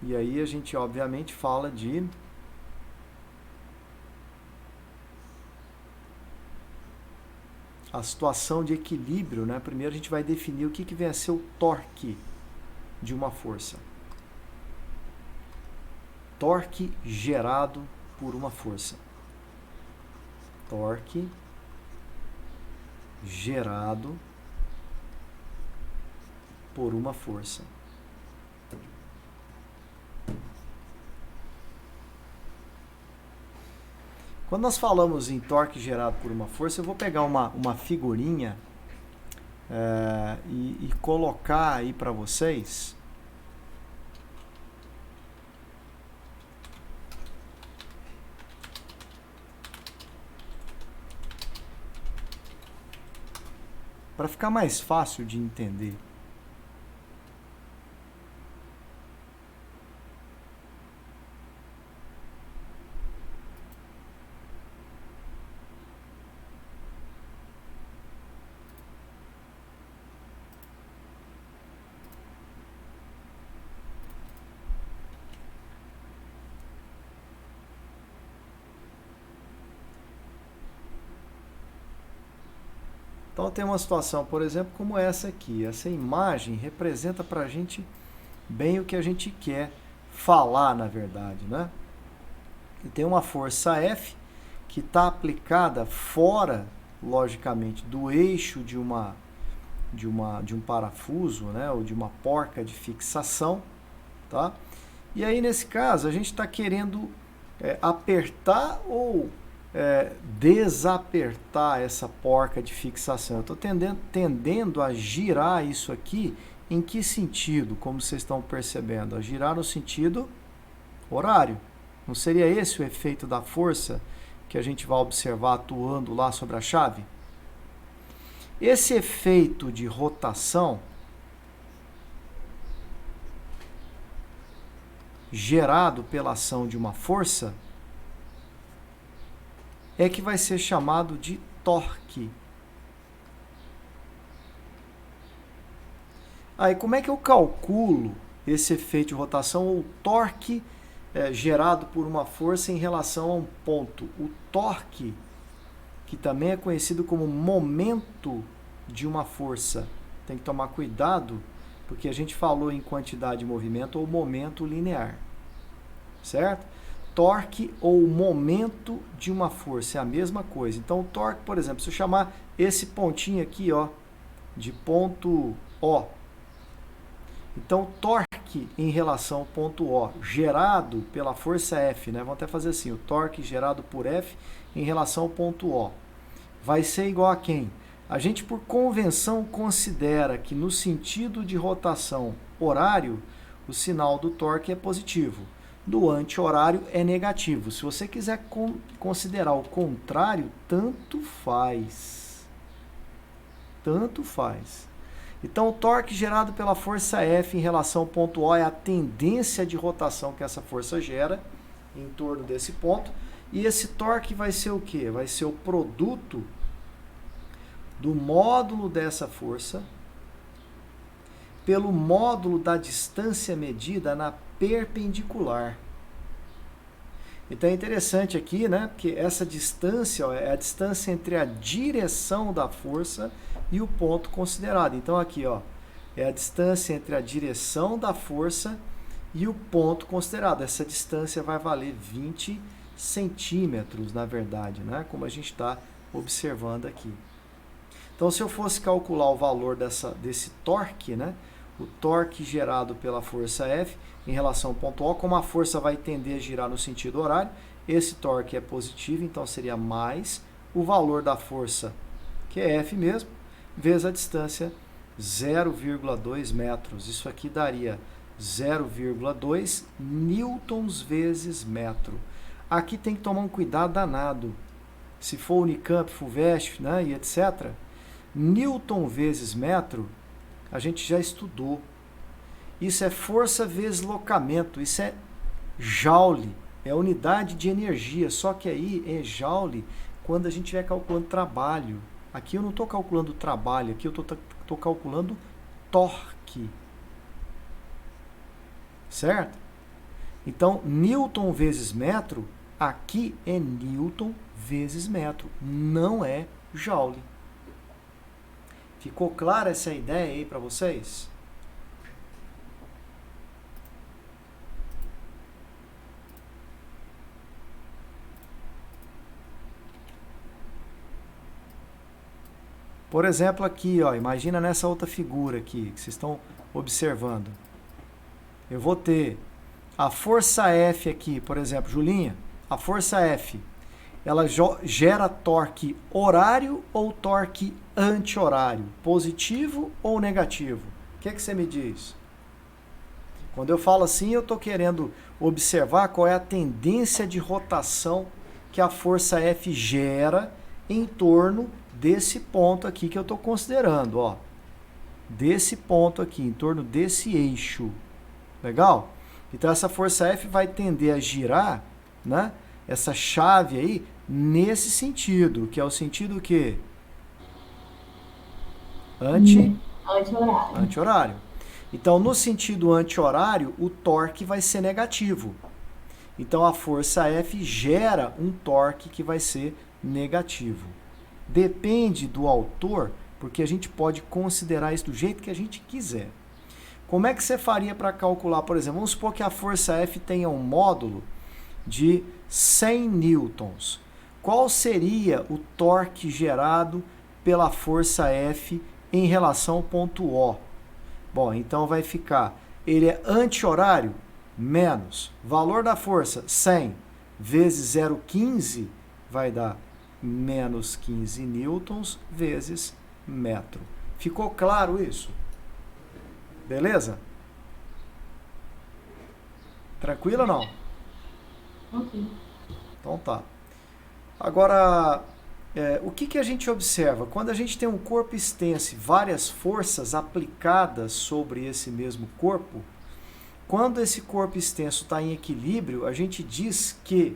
e aí a gente obviamente fala de a situação de equilíbrio, né? Primeiro a gente vai definir o que vem a ser o torque de uma força. Torque gerado por uma força. Torque gerado por uma força. Quando nós falamos em torque gerado por uma força, eu vou pegar uma figurinha e colocar aí para vocês. Para ficar mais fácil de entender. Então tem uma situação, por exemplo, como essa aqui. Essa imagem representa para a gente bem o que a gente quer falar, na verdade, né? E tem uma força F que está aplicada fora, logicamente, do eixo de um parafuso, né? Ou de uma porca de fixação, tá? E aí, nesse caso, a gente está querendo apertar ou desapertar essa porca de fixação. Eu estou tendendo a girar isso aqui. Em que sentido? Como vocês estão percebendo? A girar no sentido horário. Não seria esse o efeito da força que a gente vai observar atuando lá sobre a chave? Esse efeito de rotação gerado pela ação de uma força é que vai ser chamado de torque. Aí como é que eu calculo esse efeito de rotação ou torque gerado por uma força em relação a um ponto? O torque, que também é conhecido como momento de uma força. Tem que tomar cuidado, porque a gente falou em quantidade de movimento ou momento linear, certo? Torque ou momento de uma força é a mesma coisa. Então, o torque, por exemplo, se eu chamar esse pontinho aqui, ó, de ponto O. Então, o torque em relação ao ponto O, gerado pela força F, né? Vamos até fazer assim, o torque gerado por F em relação ao ponto O, vai ser igual a quem? A gente, por convenção, considera que no sentido de rotação horário, o sinal do torque é positivo. Do anti-horário é negativo. Se você quiser considerar o contrário, tanto faz. Tanto faz. Então, o torque gerado pela força F em relação ao ponto O é a tendência de rotação que essa força gera em torno desse ponto. E esse torque vai ser o quê? Vai ser o produto do módulo dessa força pelo módulo da distância medida na perpendicular. Então é interessante aqui, né, porque essa distância, ó, é a distância entre a direção da força e o ponto considerado. Então aqui, ó, é a distância entre a direção da força e o ponto considerado. Essa distância vai valer 20 centímetros, na verdade, né, como a gente está observando aqui. Então, se eu fosse calcular o valor desse torque, né, o torque gerado pela força F em relação ao ponto O, como a força vai tender a girar no sentido horário, esse torque é positivo, então seria mais o valor da força, que é F mesmo, vezes a distância 0,2 metros. Isso aqui daria 0,2 newtons vezes metro. Aqui tem que tomar um cuidado danado. Se for Unicamp, FUVEST, né, e etc., Newton vezes metro, a gente já estudou. Isso é força vezes locamento, isso é joule, é unidade de energia, só que aí é joule quando a gente estiver calculando trabalho. Aqui eu não estou calculando trabalho, aqui eu estou calculando torque. Certo? Então, Newton vezes metro, aqui é Newton vezes metro, não é joule. Ficou clara essa ideia aí para vocês? Por exemplo, aqui, ó, imagina nessa outra figura aqui que vocês estão observando. Eu vou ter a força F aqui, por exemplo, Julinha, a força F, ela gera torque horário ou torque anti-horário? Positivo ou negativo? O que é que você me diz? Quando eu falo assim, eu estou querendo observar qual é a tendência de rotação que a força F gera em torno desse ponto aqui que eu estou considerando, ó. Desse ponto aqui, em torno desse eixo. Legal? Então, essa força F vai tender a girar, né? Essa chave aí, nesse sentido, que é o sentido o quê? Anti-horário. Anti-horário. Então, no sentido anti-horário, o torque vai ser negativo. Então, a força F gera um torque que vai ser negativo. Depende do autor, porque a gente pode considerar isso do jeito que a gente quiser. Como é que você faria para calcular, por exemplo, vamos supor que a força F tenha um módulo de 100 newtons. Qual seria o torque gerado pela força F em relação ao ponto O? Bom, então vai ficar, ele é anti-horário, menos, valor da força, 100, vezes 0,15, vai dar menos 15 newtons vezes metro. Ficou claro isso? Beleza? Tranquilo ou não? Ok. Então tá. Agora, o que a gente observa? Quando a gente tem um corpo extenso e várias forças aplicadas sobre esse mesmo corpo, quando esse corpo extenso está em equilíbrio, a gente diz que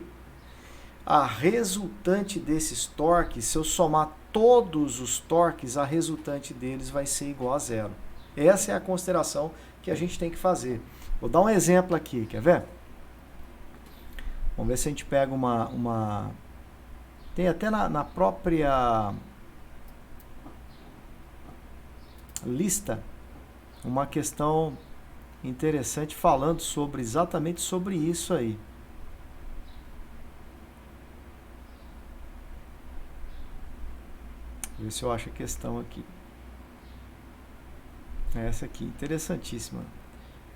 a resultante desses torques, se eu somar todos os torques, a resultante deles vai ser igual a zero. Essa é a consideração que a gente tem que fazer. Vou dar um exemplo aqui, quer ver? Vamos ver se a gente pega uma... Tem até na própria lista uma questão interessante falando exatamente sobre isso aí. Vou ver se eu acho a questão aqui. Essa aqui, interessantíssima.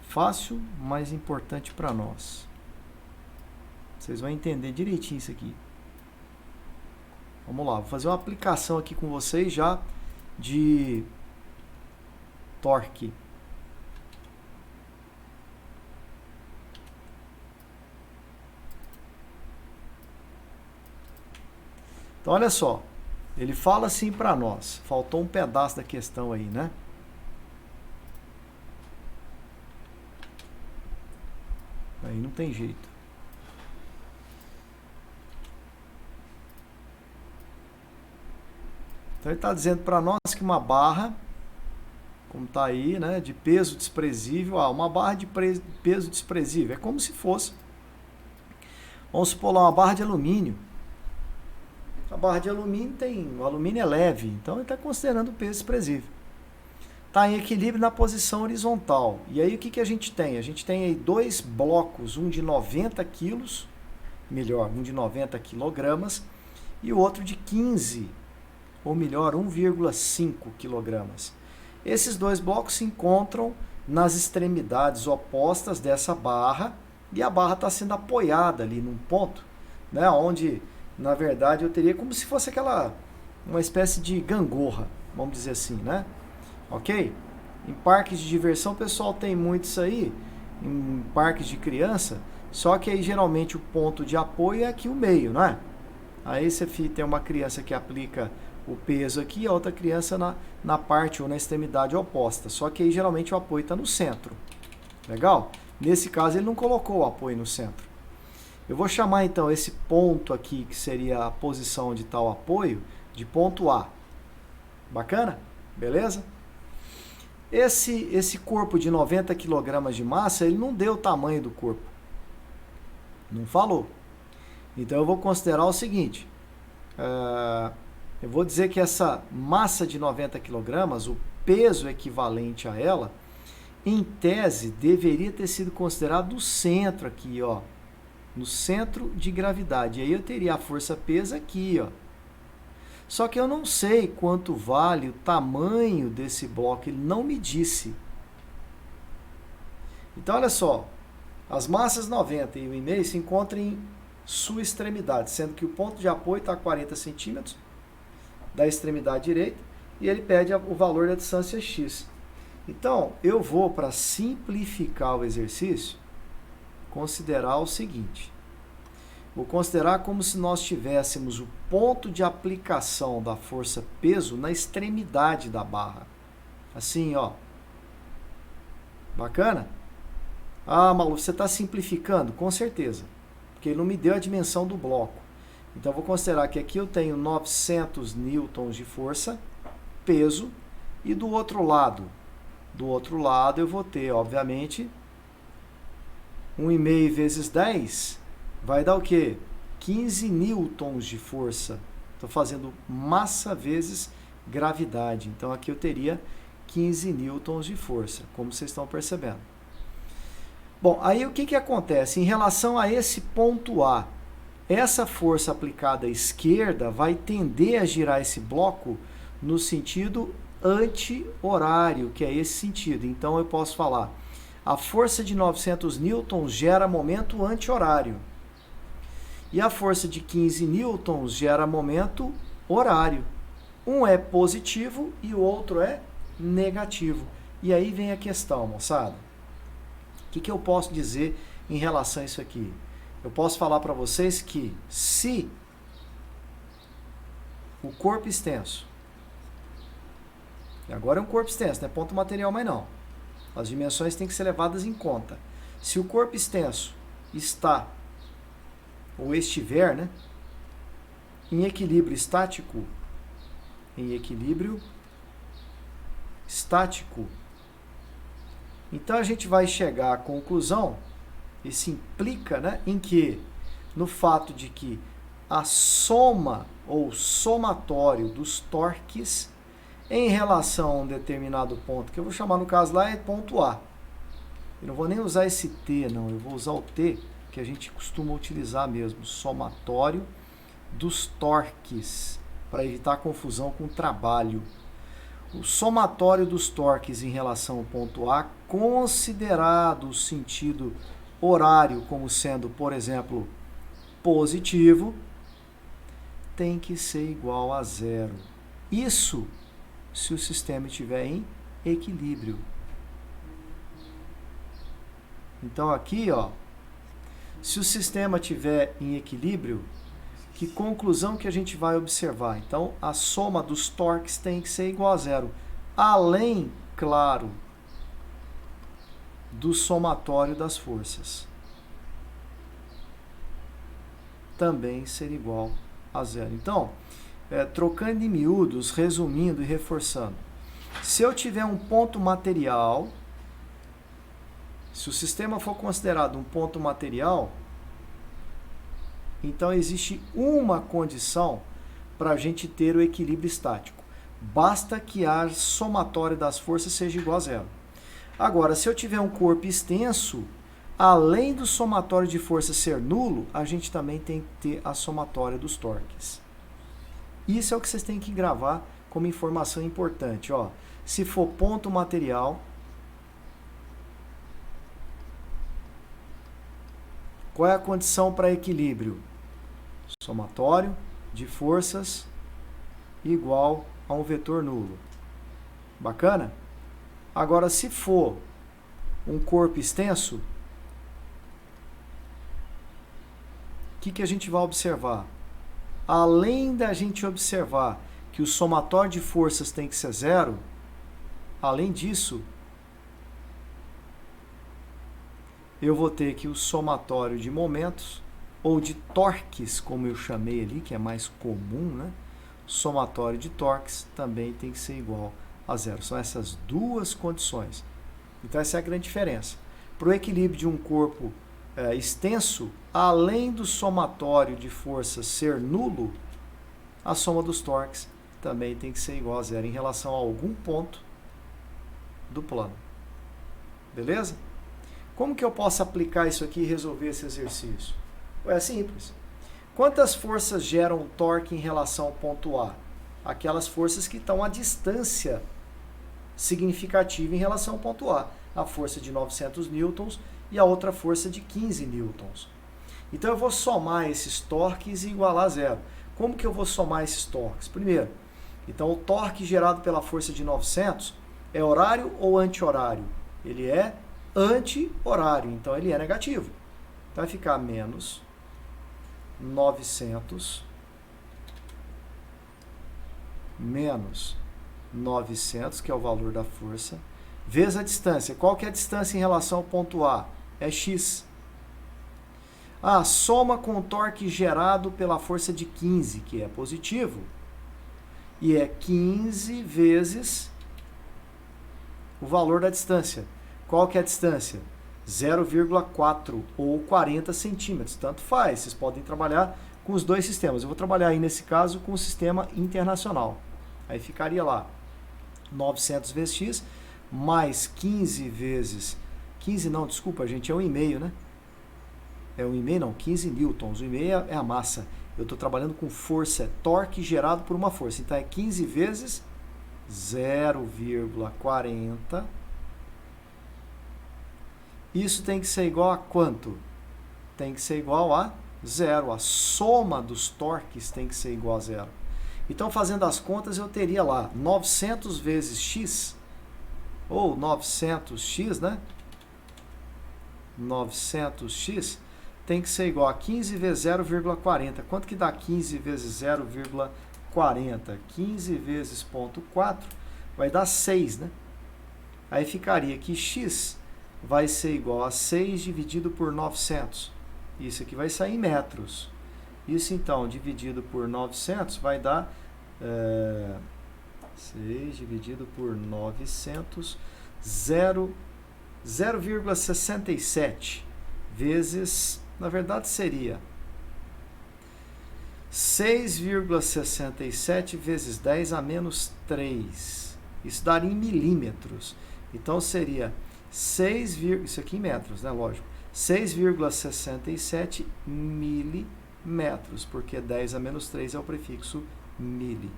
Fácil, mas importante para nós. Vocês vão entender direitinho isso aqui. Vamos lá, vou fazer uma aplicação aqui com vocês já de torque. Então, olha só. Ele fala assim para nós. Faltou um pedaço da questão aí, né? Aí não tem jeito. Então ele está dizendo para nós que uma barra, como está aí, né, de peso desprezível, uma barra de peso desprezível, é como se fosse, vamos supor lá, uma barra de alumínio. A barra de alumínio o alumínio é leve, então ele está considerando o peso desprezível. Está em equilíbrio na posição horizontal. E aí o que a gente tem? A gente tem aí dois blocos, um de 90 quilos, melhor, um de 90 quilogramas e o outro de 15, ou melhor, 1,5 quilogramas. Esses dois blocos se encontram nas extremidades opostas dessa barra e a barra está sendo apoiada ali num ponto, né, onde, na verdade, eu teria como se fosse uma espécie de gangorra, vamos dizer assim, né? Ok? Em parques de diversão, o pessoal tem muito isso aí, em parques de criança, só que aí geralmente o ponto de apoio é aqui o meio, não é? Aí você tem uma criança que aplica o peso aqui e a outra criança na parte ou na extremidade oposta, só que aí geralmente o apoio está no centro. Legal? Nesse caso ele não colocou o apoio no centro. Eu vou chamar então esse ponto aqui, que seria a posição de tal apoio, de ponto A. Bacana? Beleza? Esse corpo de 90 kg de massa, ele não deu o tamanho do corpo. Não falou. Então eu vou considerar o seguinte. Eu vou dizer que essa massa de 90 kg, o peso equivalente a ela, em tese, deveria ter sido considerado no centro aqui, ó. No centro de gravidade. E aí eu teria a força-peso aqui, ó. Só que eu não sei quanto vale o tamanho desse bloco, ele não me disse. Então, olha só, as massas 90 e 1,5 se encontram em sua extremidade, sendo que o ponto de apoio está a 40 centímetros da extremidade direita e ele pede o valor da distância x. Então, eu vou, para simplificar o exercício, considerar o seguinte. Vou considerar como se nós tivéssemos o ponto de aplicação da força-peso na extremidade da barra. Assim, ó. Bacana? Ah, Malu, você está simplificando? Com certeza. Porque ele não me deu a dimensão do bloco. Então, vou considerar que aqui eu tenho 900 newtons de força, peso, e do outro lado eu vou ter, obviamente, 1,5 vezes 10 vai dar o quê? 15 newtons de força. Estou fazendo massa vezes gravidade. Então, aqui eu teria 15 newtons de força, como vocês estão percebendo. Bom, aí o que acontece? Em relação a esse ponto A, essa força aplicada à esquerda vai tender a girar esse bloco no sentido anti-horário, que é esse sentido. Então, eu posso falar, a força de 900 newtons gera momento anti-horário. E a força de 15 newtons gera momento horário. Um é positivo e o outro é negativo. E aí vem a questão, moçada. O que eu posso dizer em relação a isso aqui? Eu posso falar para vocês que se o corpo extenso, e agora é um corpo extenso, não é ponto material mais não. As dimensões têm que ser levadas em conta. Se o corpo extenso está, ou estiver, né, em equilíbrio estático, Então a gente vai chegar à conclusão, isso implica, né, em que, no fato de que a soma ou somatório dos torques em relação a um determinado ponto, que eu vou chamar no caso lá é ponto A. Eu não vou nem usar esse T, não, eu vou usar o T que a gente costuma utilizar mesmo, somatório dos torques, para evitar confusão com o trabalho. O somatório dos torques em relação ao ponto A, considerado o sentido horário como sendo, por exemplo, positivo, tem que ser igual a zero. Isso se o sistema estiver em equilíbrio. Então aqui, ó, se o sistema estiver em equilíbrio, que conclusão que a gente vai observar? Então, a soma dos torques tem que ser igual a zero. Além, claro, do somatório das forças. Também ser igual a zero. Então, trocando em miúdos, resumindo e reforçando. Se eu tiver um ponto material, se o sistema for considerado um ponto material, então existe uma condição para a gente ter o equilíbrio estático. Basta que a somatória das forças seja igual a zero. Agora, se eu tiver um corpo extenso, além do somatório de força ser nulo, a gente também tem que ter a somatória dos torques. Isso é o que vocês têm que gravar como informação importante. Ó. Se for ponto material, qual é a condição para equilíbrio? Somatório de forças igual a um vetor nulo. Bacana? Agora, se for um corpo extenso, o que a gente vai observar? Além da gente observar que o somatório de forças tem que ser zero, além disso, eu vou ter que o somatório de momentos, ou de torques, como eu chamei ali, que é mais comum, né? Somatório de torques também tem que ser igual a zero. São essas duas condições. Então essa é a grande diferença. Para o equilíbrio de um corpo extenso, além do somatório de forças ser nulo, a soma dos torques também tem que ser igual a zero em relação a algum ponto do plano. Beleza? Como que eu posso aplicar isso aqui e resolver esse exercício? É simples. Quantas forças geram torque em relação ao ponto A? Aquelas forças que estão à distância significativa em relação ao ponto A. A força de 900 newtons e a outra força de 15 newtons. Então eu vou somar esses torques e igualar a zero. Como que eu vou somar esses torques? Primeiro, então o torque gerado pela força de 900 é horário ou anti-horário? Ele é anti-horário, então ele é negativo. Então vai ficar menos 900 menos 900, que é o valor da força, vezes a distância. Qual que é a distância em relação ao ponto A? É x. A soma com o torque gerado pela força de 15, que é positivo, e é 15 vezes o valor da distância. Qual que é a distância? 0,4 ou 40 centímetros. Tanto faz, vocês podem trabalhar com os dois sistemas. Eu vou trabalhar aí, nesse caso, com o sistema internacional. Aí ficaria lá 900 vezes x, mais 15 vezes... 15 não, desculpa, gente, é 1,5, né? É 1,5 não, 15 newtons. 1,5 é a massa. Eu estou trabalhando com força, torque gerado por uma força. Então é 15 vezes 0,40. Isso tem que ser igual a quanto? Tem que ser igual a zero. A soma dos torques tem que ser igual a zero. Então, fazendo as contas, eu teria lá 900 vezes x, ou 900x, né? 900x tem que ser igual a 15 vezes 0,40. Quanto que dá 15 vezes 0,40? 15 vezes 0,4 vai dar 6, né? Aí ficaria que x vai ser igual a 6 dividido por 900. Isso aqui vai sair em metros. Isso, então, dividido por 900 vai dar 6 dividido por 900, 0,67 vezes, na verdade seria 6,67 vezes 10 a menos 3. Isso daria em milímetros. Então seria 6, isso aqui em metros, né? Lógico. 6,67 milímetros, porque 10 a menos 3 é o prefixo mili.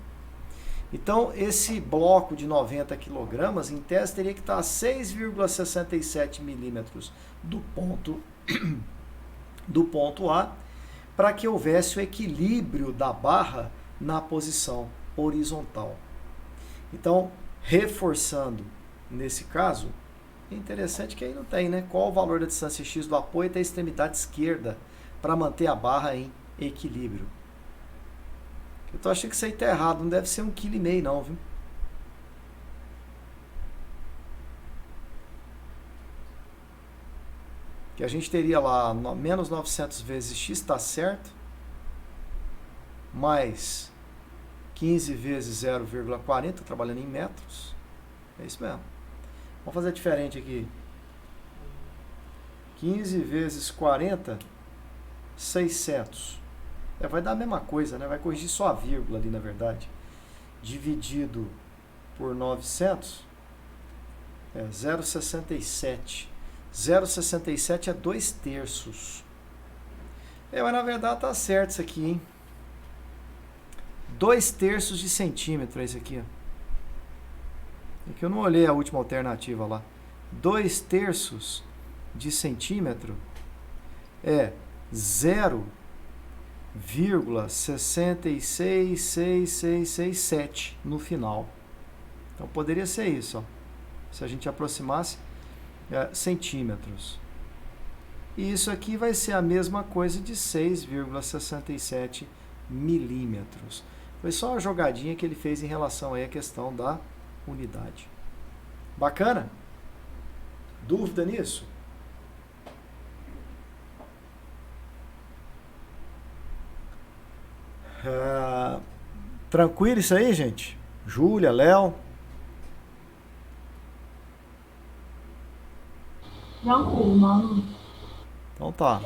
Então, esse bloco de 90 quilogramas, em tese, teria que estar a 6,67 milímetros do ponto A, para que houvesse o equilíbrio da barra na posição horizontal. Então, reforçando nesse caso, é interessante que aí não tem, né? Qual o valor da distância x do apoio até a extremidade esquerda para manter a barra em equilíbrio? Eu tô achando que isso aí tá errado, não deve ser 1,5 kg não, viu? Que a gente teria lá menos 900 vezes x, tá certo? Mais 15 vezes 0,40, trabalhando em metros. É isso mesmo. Vamos fazer diferente aqui. 15 vezes 40, 600. Vai dar a mesma coisa, né? Vai corrigir só a vírgula ali, na verdade. Dividido por 900, é 0,67. 0,67 é 2/3. Mas na verdade tá certo isso aqui, hein? 2/3 de centímetro é isso aqui, ó. É que eu não olhei a última alternativa lá. 2/3 de centímetro é 0,66667 no final. Então poderia ser isso, ó. Se a gente aproximasse centímetros. E isso aqui vai ser a mesma coisa de 6,67 milímetros. Foi só uma jogadinha que ele fez em relação aí à questão da unidade. Bacana? Dúvida nisso? Tranquilo isso aí, gente? Júlia, Léo? Tranquilo, mano. Então tá.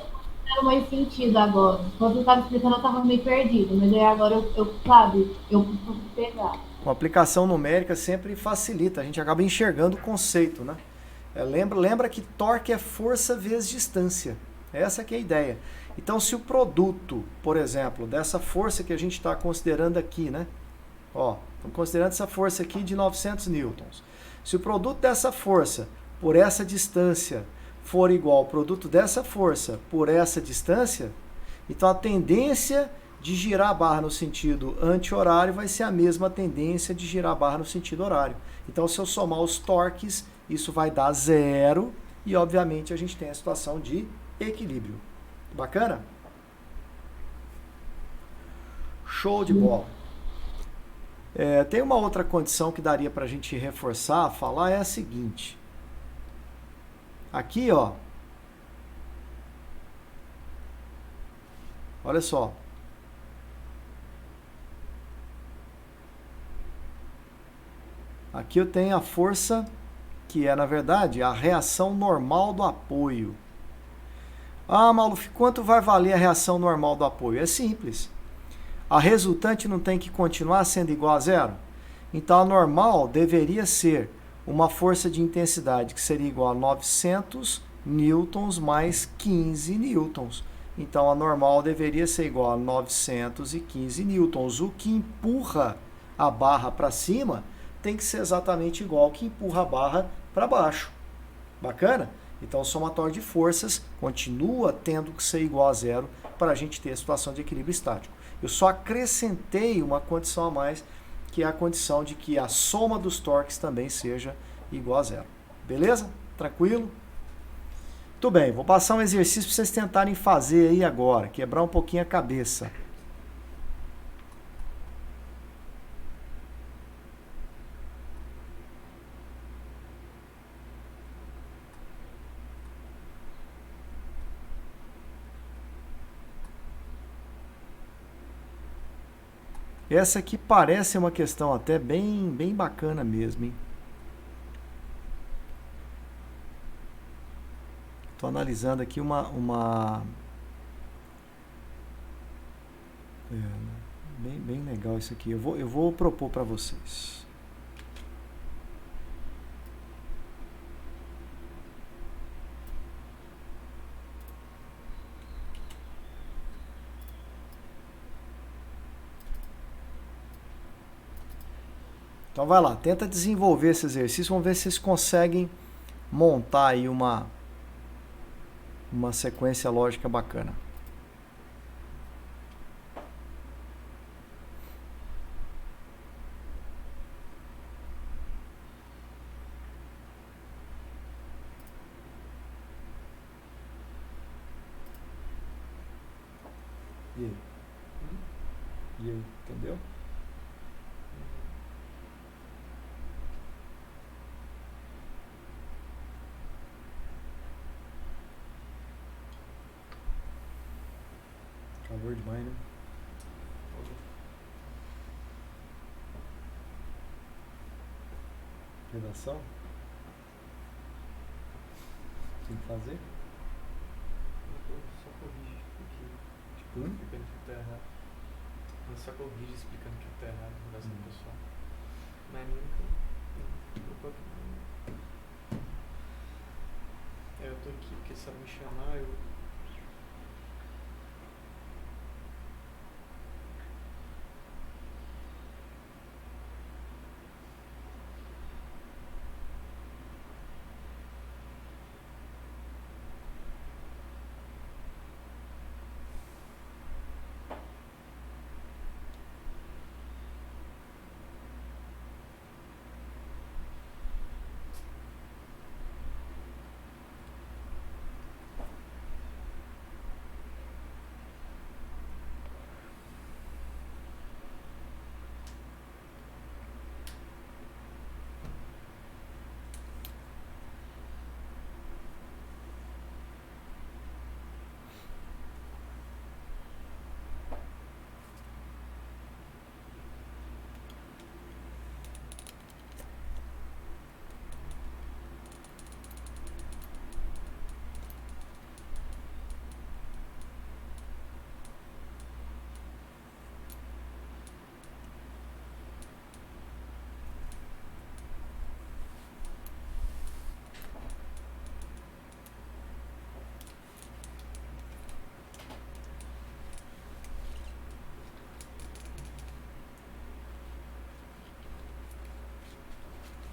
Não mais sentido agora. Quando você estava explicando, eu estava meio perdido, mas aí agora eu consigo pegar. Com aplicação numérica sempre facilita, a gente acaba enxergando o conceito, né? Lembra que torque é força vezes distância. Essa que é a ideia. Então, se o produto, por exemplo, dessa força que a gente está considerando aqui, né? Ó, estamos considerando essa força aqui de 900 newtons. Se o produto dessa força por essa distância for igual ao produto dessa força por essa distância, então a tendência de girar a barra no sentido anti-horário vai ser a mesma tendência de girar a barra no sentido horário. Então, se eu somar os torques, isso vai dar 0 e, obviamente, a gente tem a situação de equilíbrio. Bacana? Show de bola. Tem uma outra condição que daria para a gente reforçar, falar, é a seguinte. Aqui, ó. Olha só. Aqui eu tenho a força, que é, na verdade, a reação normal do apoio. Ah, Maluf, quanto vai valer a reação normal do apoio? É simples. A resultante não tem que continuar sendo igual a 0? Então, a normal deveria ser uma força de intensidade que seria igual a 900 newtons mais 15 newtons. Então, a normal deveria ser igual a 915 newtons. O que empurra a barra para cima tem que ser exatamente igual ao que empurra a barra para baixo. Bacana? Então, o somatório de forças continua tendo que ser igual a 0 para a gente ter a situação de equilíbrio estático. Eu só acrescentei uma condição a mais, que é a condição de que a soma dos torques também seja igual a 0. Beleza? Tranquilo? Muito bem, vou passar um exercício para vocês tentarem fazer aí agora, quebrar um pouquinho a cabeça. Essa aqui parece uma questão até bem bacana mesmo, hein? Estou analisando aqui bem legal isso aqui. Eu vou propor para vocês. Então vai lá, tenta desenvolver esse exercício, vamos ver se vocês conseguem montar aí uma sequência lógica bacana. E aí? E aí, entendeu? Calor demais, né? Redação? Tem que fazer? Só corrige aqui. Tipo, Explicando que tá errado. Mas só corrige explicando que tá errado no resto do pessoal. Mas nunca. Eu tô aqui porque sabe me chamar, eu.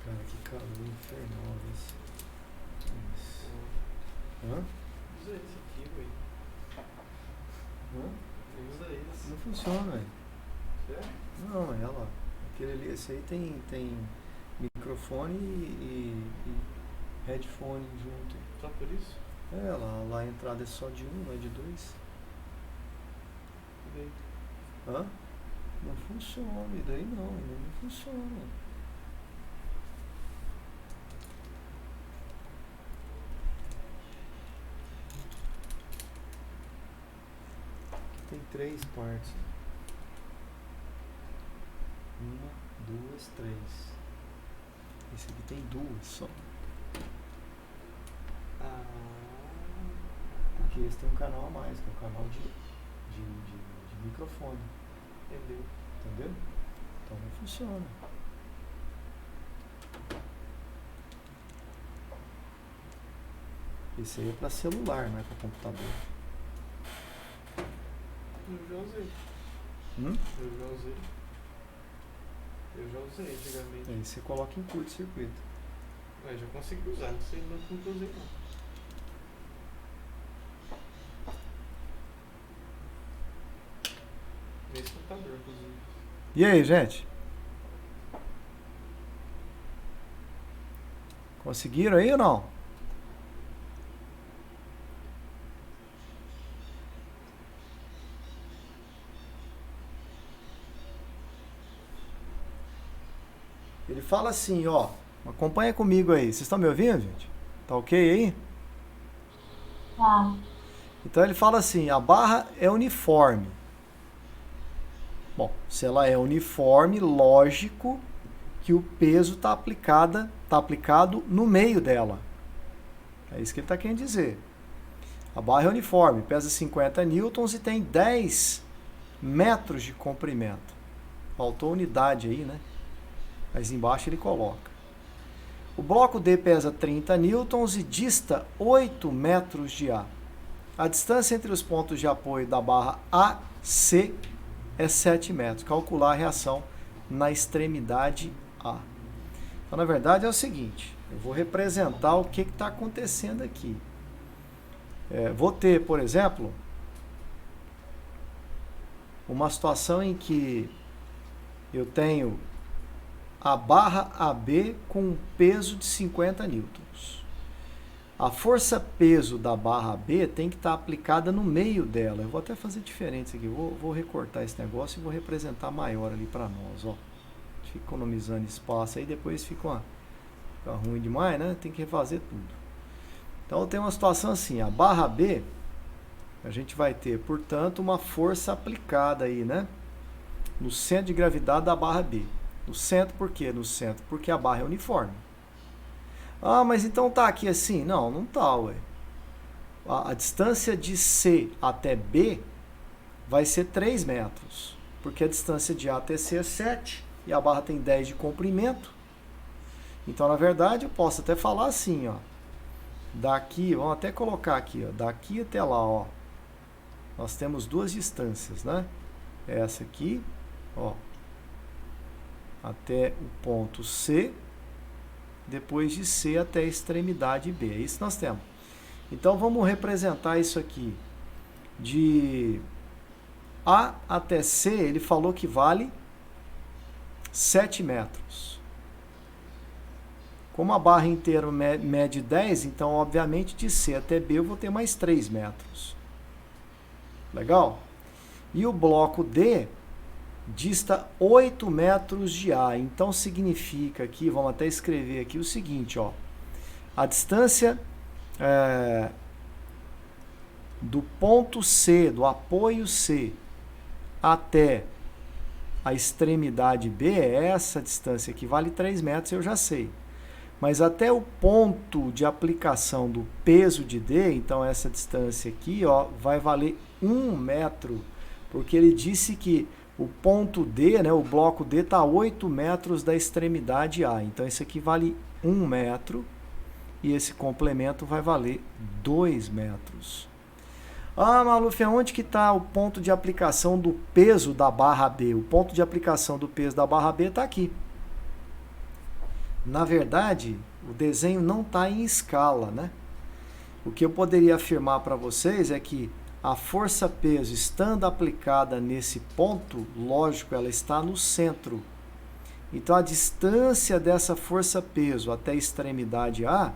Cara, que calor infernal esse. Isso. Hã? Usa esse aqui, velho. Hã? Usa esse. Não funciona, velho. Sério? Não, é lá. Aquele ali, esse aí tem microfone e headphone junto. Só por isso? É, lá a entrada é só de um, não é de dois. E daí? Hã? Não funciona, e daí não funciona. Aqui tem 3 partes. 1, 2, 3. Esse aqui tem 2 só. Ah. Porque esse tem um canal a mais, que é um canal de microfone. Entendeu? Entendeu? Então não funciona. Esse aí é para celular, não é para computador. Eu já usei. Hum? Eu já usei antigamente. Aí você coloca em curto-circuito. Mas já consegui usar, não sei não como que eu usei não. Nesse computador, inclusive. E aí, gente? Conseguiram aí ou não? Ele fala assim, ó. Acompanha comigo aí. Vocês estão me ouvindo, gente? Tá ok aí? Tá. Então ele fala assim, a barra é uniforme. Bom, se ela é uniforme, lógico que o peso está aplicado no meio dela. É isso que ele está querendo dizer. A barra é uniforme, pesa 50 newtons e tem 10 metros de comprimento. Faltou unidade aí, né? Mas embaixo ele coloca. O bloco D pesa 30 newtons e dista 8 metros de A. A distância entre os pontos de apoio da barra AC é 7 metros. Calcular a reação na extremidade A. Então, na verdade, é o seguinte. Eu vou representar o que está acontecendo aqui. Vou ter, por exemplo, uma situação em que eu tenho a barra AB com um peso de 50 newtons. A força-peso da barra AB tem que estar aplicada no meio dela. Eu vou até fazer diferente isso aqui. Vou recortar esse negócio e vou representar maior ali para nós. Ó. Fica economizando espaço aí, depois fica ruim demais, né? Tem que refazer tudo. Então, tem uma situação assim, a barra B, a gente vai ter, portanto, uma força aplicada aí, né? No centro de gravidade da barra B. No centro, por quê? No centro, porque a barra é uniforme. Ah, mas então tá aqui assim? Não, não tá, ué. A distância de C até B vai ser 3 metros, porque a distância de A até C é 7, e a barra tem 10 de comprimento. Então, na verdade, eu posso até falar assim, ó. Daqui, vamos até colocar aqui, ó, daqui até lá, ó, nós temos duas distâncias, né? Essa aqui, ó, até o ponto C, depois de C até a extremidade B. É isso que nós temos. Então, vamos representar isso aqui. De A até C, ele falou que vale 7 metros. Como a barra inteira mede 10, então, obviamente, de C até B eu vou ter mais 3 metros. Legal? E o bloco D dista 8 metros de A. Então, significa aqui, vamos até escrever aqui o seguinte, ó. A distância do ponto C, do apoio C, até a extremidade B, é essa distância aqui, vale 3 metros, eu já sei. Mas até o ponto de aplicação do peso de D, então essa distância aqui, ó, vai valer 1 metro, porque ele disse que o ponto D, né, o bloco D, está a 8 metros da extremidade A. Então, isso aqui vale 1 metro e esse complemento vai valer 2 metros. Ah, Maluf, onde que está o ponto de aplicação do peso da barra B? O ponto de aplicação do peso da barra B está aqui. Na verdade, o desenho não está em escala, né? O que eu poderia afirmar para vocês é que a força-peso estando aplicada nesse ponto, lógico, ela está no centro. Então, a distância dessa força-peso até a extremidade A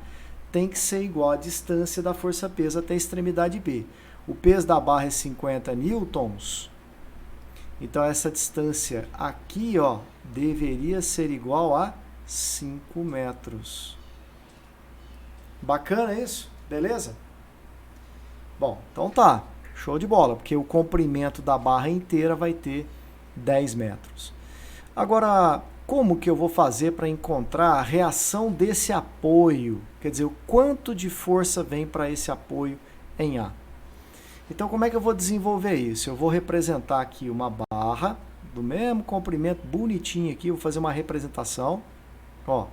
tem que ser igual à distância da força-peso até a extremidade B. O peso da barra é 50 newtons. Então, essa distância aqui, ó, deveria ser igual a 5 metros. Bacana isso? Beleza? Bom, então tá. Show de bola, porque o comprimento da barra inteira vai ter 10 metros. Agora, como que eu vou fazer para encontrar a reação desse apoio? Quer dizer, o quanto de força vem para esse apoio em A. Então, como é que eu vou desenvolver isso? Eu vou representar aqui uma barra do mesmo comprimento, bonitinho aqui. Vou fazer uma representação. Ó,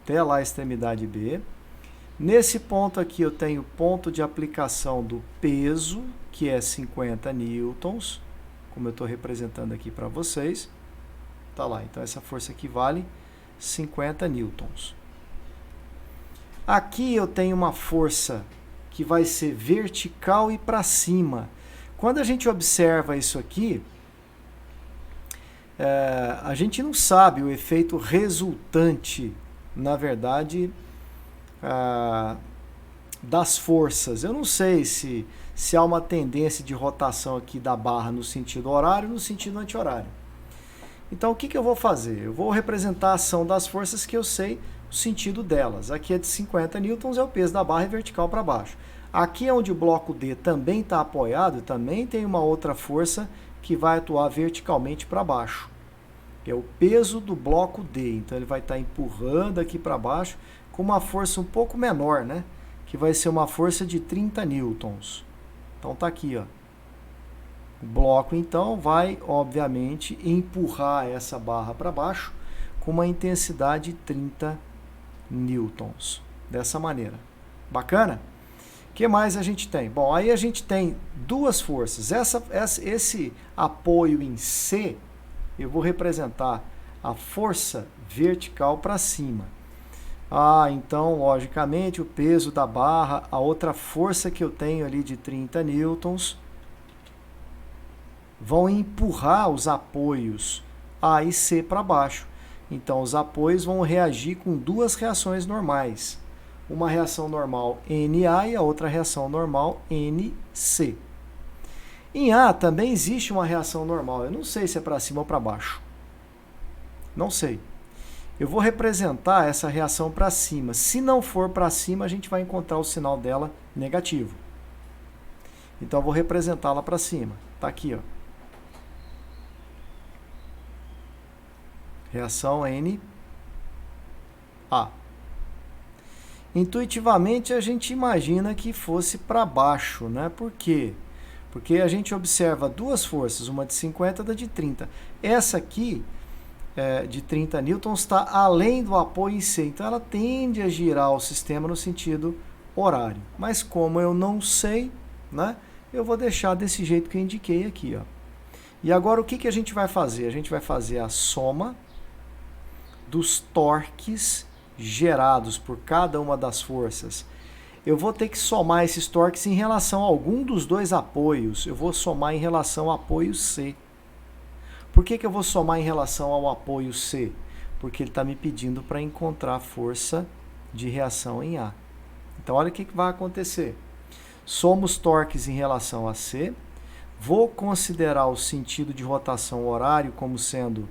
até lá a extremidade B. Nesse ponto aqui eu tenho ponto de aplicação do peso, que é 50 newtons, como eu estou representando aqui para vocês. Tá lá, então essa força aqui vale 50 newtons. Aqui eu tenho uma força que vai ser vertical e para cima. Quando a gente observa isso aqui, a gente não sabe o efeito resultante, na verdade, das forças. Eu não sei se há uma tendência de rotação aqui da barra no sentido horário ou no sentido anti-horário. Então, o que eu vou fazer? Eu vou representar a ação das forças que eu sei o sentido delas. Aqui é de 50 newtons, é o peso da barra vertical para baixo. Aqui é onde o bloco D também está apoiado, também tem uma outra força que vai atuar verticalmente para baixo. Que é o peso do bloco D. Então, ele vai estar empurrando aqui para baixo com uma força um pouco menor, né? que vai ser uma força de 30 newtons. Então tá aqui, ó. O bloco, então, vai, obviamente, empurrar essa barra para baixo com uma intensidade de 30 newtons. Dessa maneira. Bacana? O que mais a gente tem? Bom, aí a gente tem duas forças. Esse apoio em C, eu vou representar a força vertical para cima. Então, logicamente, o peso da barra, a outra força que eu tenho ali de 30 newtons, vão empurrar os apoios A e C para baixo. Então, os apoios vão reagir com duas reações normais. Uma reação normal NA e a outra reação normal NC. Em A também existe uma reação normal. Eu não sei se é para cima ou para baixo. Não sei. Eu vou representar essa reação para cima. Se não for para cima, a gente vai encontrar o sinal dela negativo. Então, eu vou representá-la para cima. Está aqui, ó. Reação NA. Intuitivamente, a gente imagina que fosse para baixo, né? Por quê? Porque a gente observa duas forças, uma de 50 e outra de 30. Essa aqui, de 30 newtons, está além do apoio em C. Então, ela tende a girar o sistema no sentido horário. Mas como eu não sei, né? Eu vou deixar desse jeito que eu indiquei aqui, ó. E agora, o que a gente vai fazer? A gente vai fazer a soma dos torques gerados por cada uma das forças. Eu vou ter que somar esses torques em relação a algum dos dois apoios. Eu vou somar em relação ao apoio C. Por que eu vou somar em relação ao apoio C? Porque ele está me pedindo para encontrar a força de reação em A. Então, olha o que vai acontecer. Somo os torques em relação a C. Vou considerar o sentido de rotação horário como sendo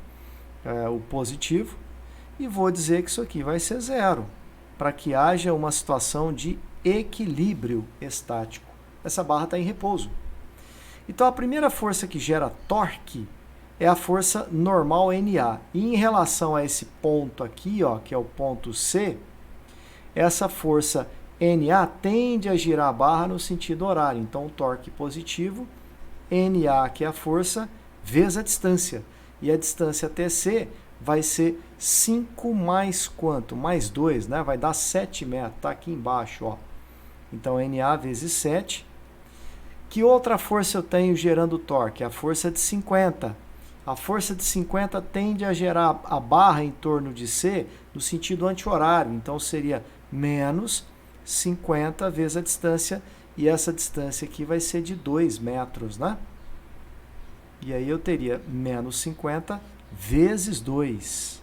o positivo. E vou dizer que isso aqui vai ser zero, para que haja uma situação de equilíbrio estático. Essa barra está em repouso. Então, a primeira força que gera torque é a força normal NA. E em relação a esse ponto aqui, ó, que é o ponto C, essa força NA tende a girar a barra no sentido horário. Então, o torque positivo, NA, que é a força, vezes a distância. E a distância até C vai ser 5 mais quanto? Mais 2, né? Vai dar 7 metros. Está aqui embaixo, ó. Então, NA vezes 7. Que outra força eu tenho gerando torque? A força de 50. A força de 50 tende a gerar a barra em torno de C no sentido anti-horário. Então, seria menos 50 vezes a distância. E essa distância aqui vai ser de 2 metros, né? E aí eu teria menos 50 vezes 2.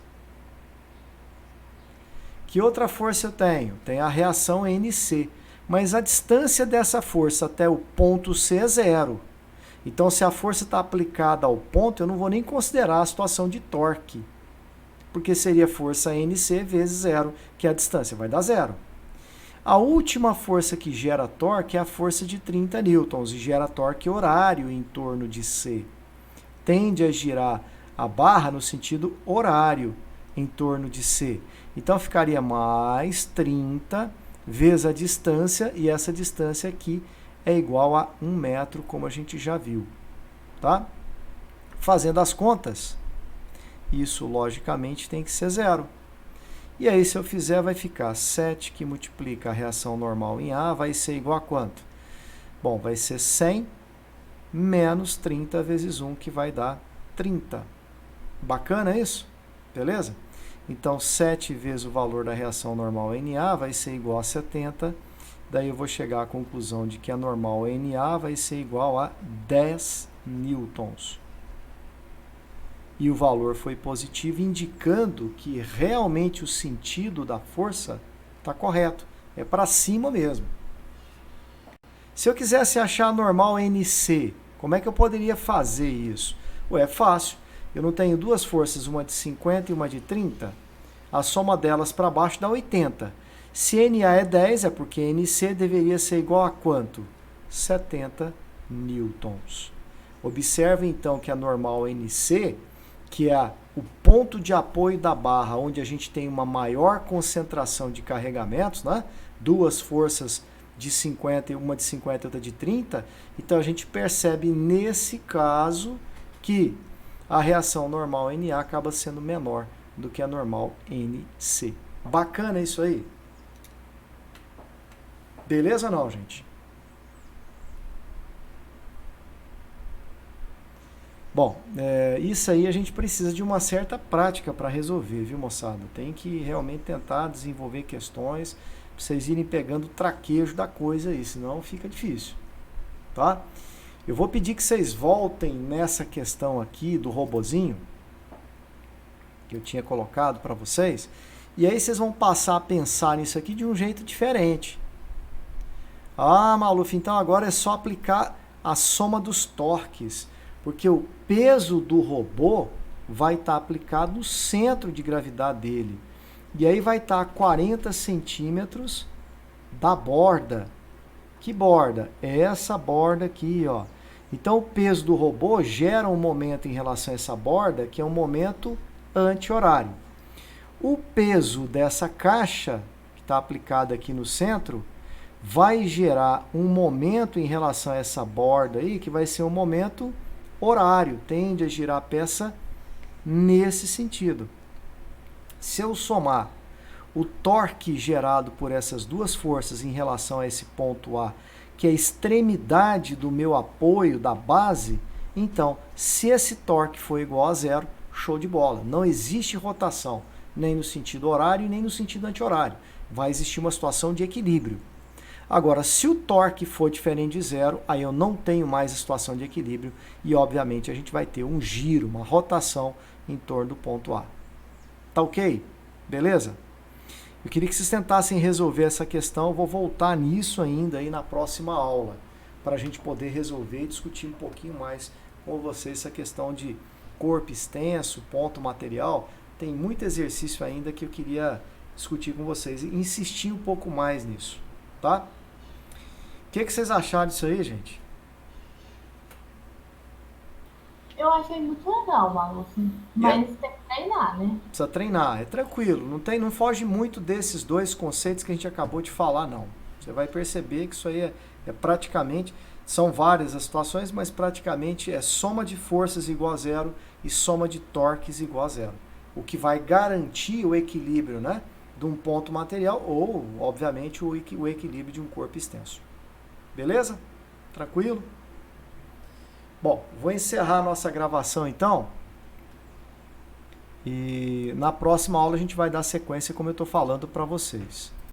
Que outra força eu tenho? Tem a reação NC. Mas a distância dessa força até o ponto C é zero. Então, se a força está aplicada ao ponto, eu não vou nem considerar a situação de torque. Porque seria força NC vezes zero, que é a distância, vai dar zero. A última força que gera torque é a força de 30 newtons e gera torque horário em torno de C. Tende a girar a barra no sentido horário em torno de C. Então, ficaria mais 30 vezes a distância, e essa distância aqui é igual a 1 metro, como a gente já viu. Tá? Fazendo as contas, isso logicamente tem que ser zero. E aí, se eu fizer, vai ficar 7 que multiplica a reação normal em A, vai ser igual a quanto? Bom, vai ser 100 menos 30 vezes 1, que vai dar 30. Bacana isso? Beleza? Então, 7 vezes o valor da reação normal NA vai ser igual a 70. Daí eu vou chegar à conclusão de que a normal NA vai ser igual a 10 newtons. E o valor foi positivo, indicando que realmente o sentido da força está correto. É para cima mesmo. Se eu quisesse achar a normal NC, como é que eu poderia fazer isso? Ué, é fácil. Eu não tenho duas forças, uma de 50 e uma de 30? A soma delas para baixo dá 80. Se NA é 10, é porque NC deveria ser igual a quanto? 70 newtons. Observe, então, que a normal NC, que é a o ponto de apoio da barra, onde a gente tem uma maior concentração de carregamentos, né? Duas forças de 50, uma de 50 e outra de 30, então a gente percebe nesse caso que a reação normal NA acaba sendo menor do que a normal NC. Bacana isso aí? Beleza ou não, gente? Bom, isso aí a gente precisa de uma certa prática para resolver, viu, moçada? Tem que realmente tentar desenvolver questões para vocês irem pegando o traquejo da coisa aí, senão fica difícil, tá? Eu vou pedir que vocês voltem nessa questão aqui do robozinho que eu tinha colocado para vocês, e aí vocês vão passar a pensar nisso aqui de um jeito diferente. Ah, Maluf, então agora é só aplicar a soma dos torques, porque o peso do robô vai estar aplicado no centro de gravidade dele. E aí vai estar a 40 centímetros da borda. Que borda? É essa borda aqui, ó. Então o peso do robô gera um momento em relação a essa borda, que é um momento anti-horário. O peso dessa caixa, que está aplicada aqui no centro, vai gerar um momento em relação a essa borda aí, que vai ser um momento horário, tende a girar a peça nesse sentido. Se eu somar o torque gerado por essas duas forças em relação a esse ponto A, que é a extremidade do meu apoio da base, então, se esse torque for igual a zero, show de bola. Não existe rotação, nem no sentido horário, nem no sentido anti-horário. Vai existir uma situação de equilíbrio. Agora, se o torque for diferente de zero, aí eu não tenho mais a situação de equilíbrio e, obviamente, a gente vai ter um giro, uma rotação em torno do ponto A. Tá ok? Beleza? Eu queria que vocês tentassem resolver essa questão. Eu vou voltar nisso ainda aí na próxima aula, para a gente poder resolver e discutir um pouquinho mais com vocês essa questão de corpo extenso, ponto material. Tem muito exercício ainda que eu queria discutir com vocês e insistir um pouco mais nisso, tá? O que vocês acharam disso aí, gente? Eu achei muito legal, Malu, assim. Mas tem que treinar, né? Precisa treinar, é tranquilo, não foge muito desses dois conceitos que a gente acabou de falar, não. Você vai perceber que isso aí é praticamente, são várias as situações, mas praticamente é soma de forças igual a zero e soma de torques igual a zero. O que vai garantir o equilíbrio, né, de um ponto material ou, obviamente, o equilíbrio de um corpo extenso. Beleza? Tranquilo? Bom, vou encerrar a nossa gravação então. E na próxima aula a gente vai dar sequência como eu estou falando para vocês.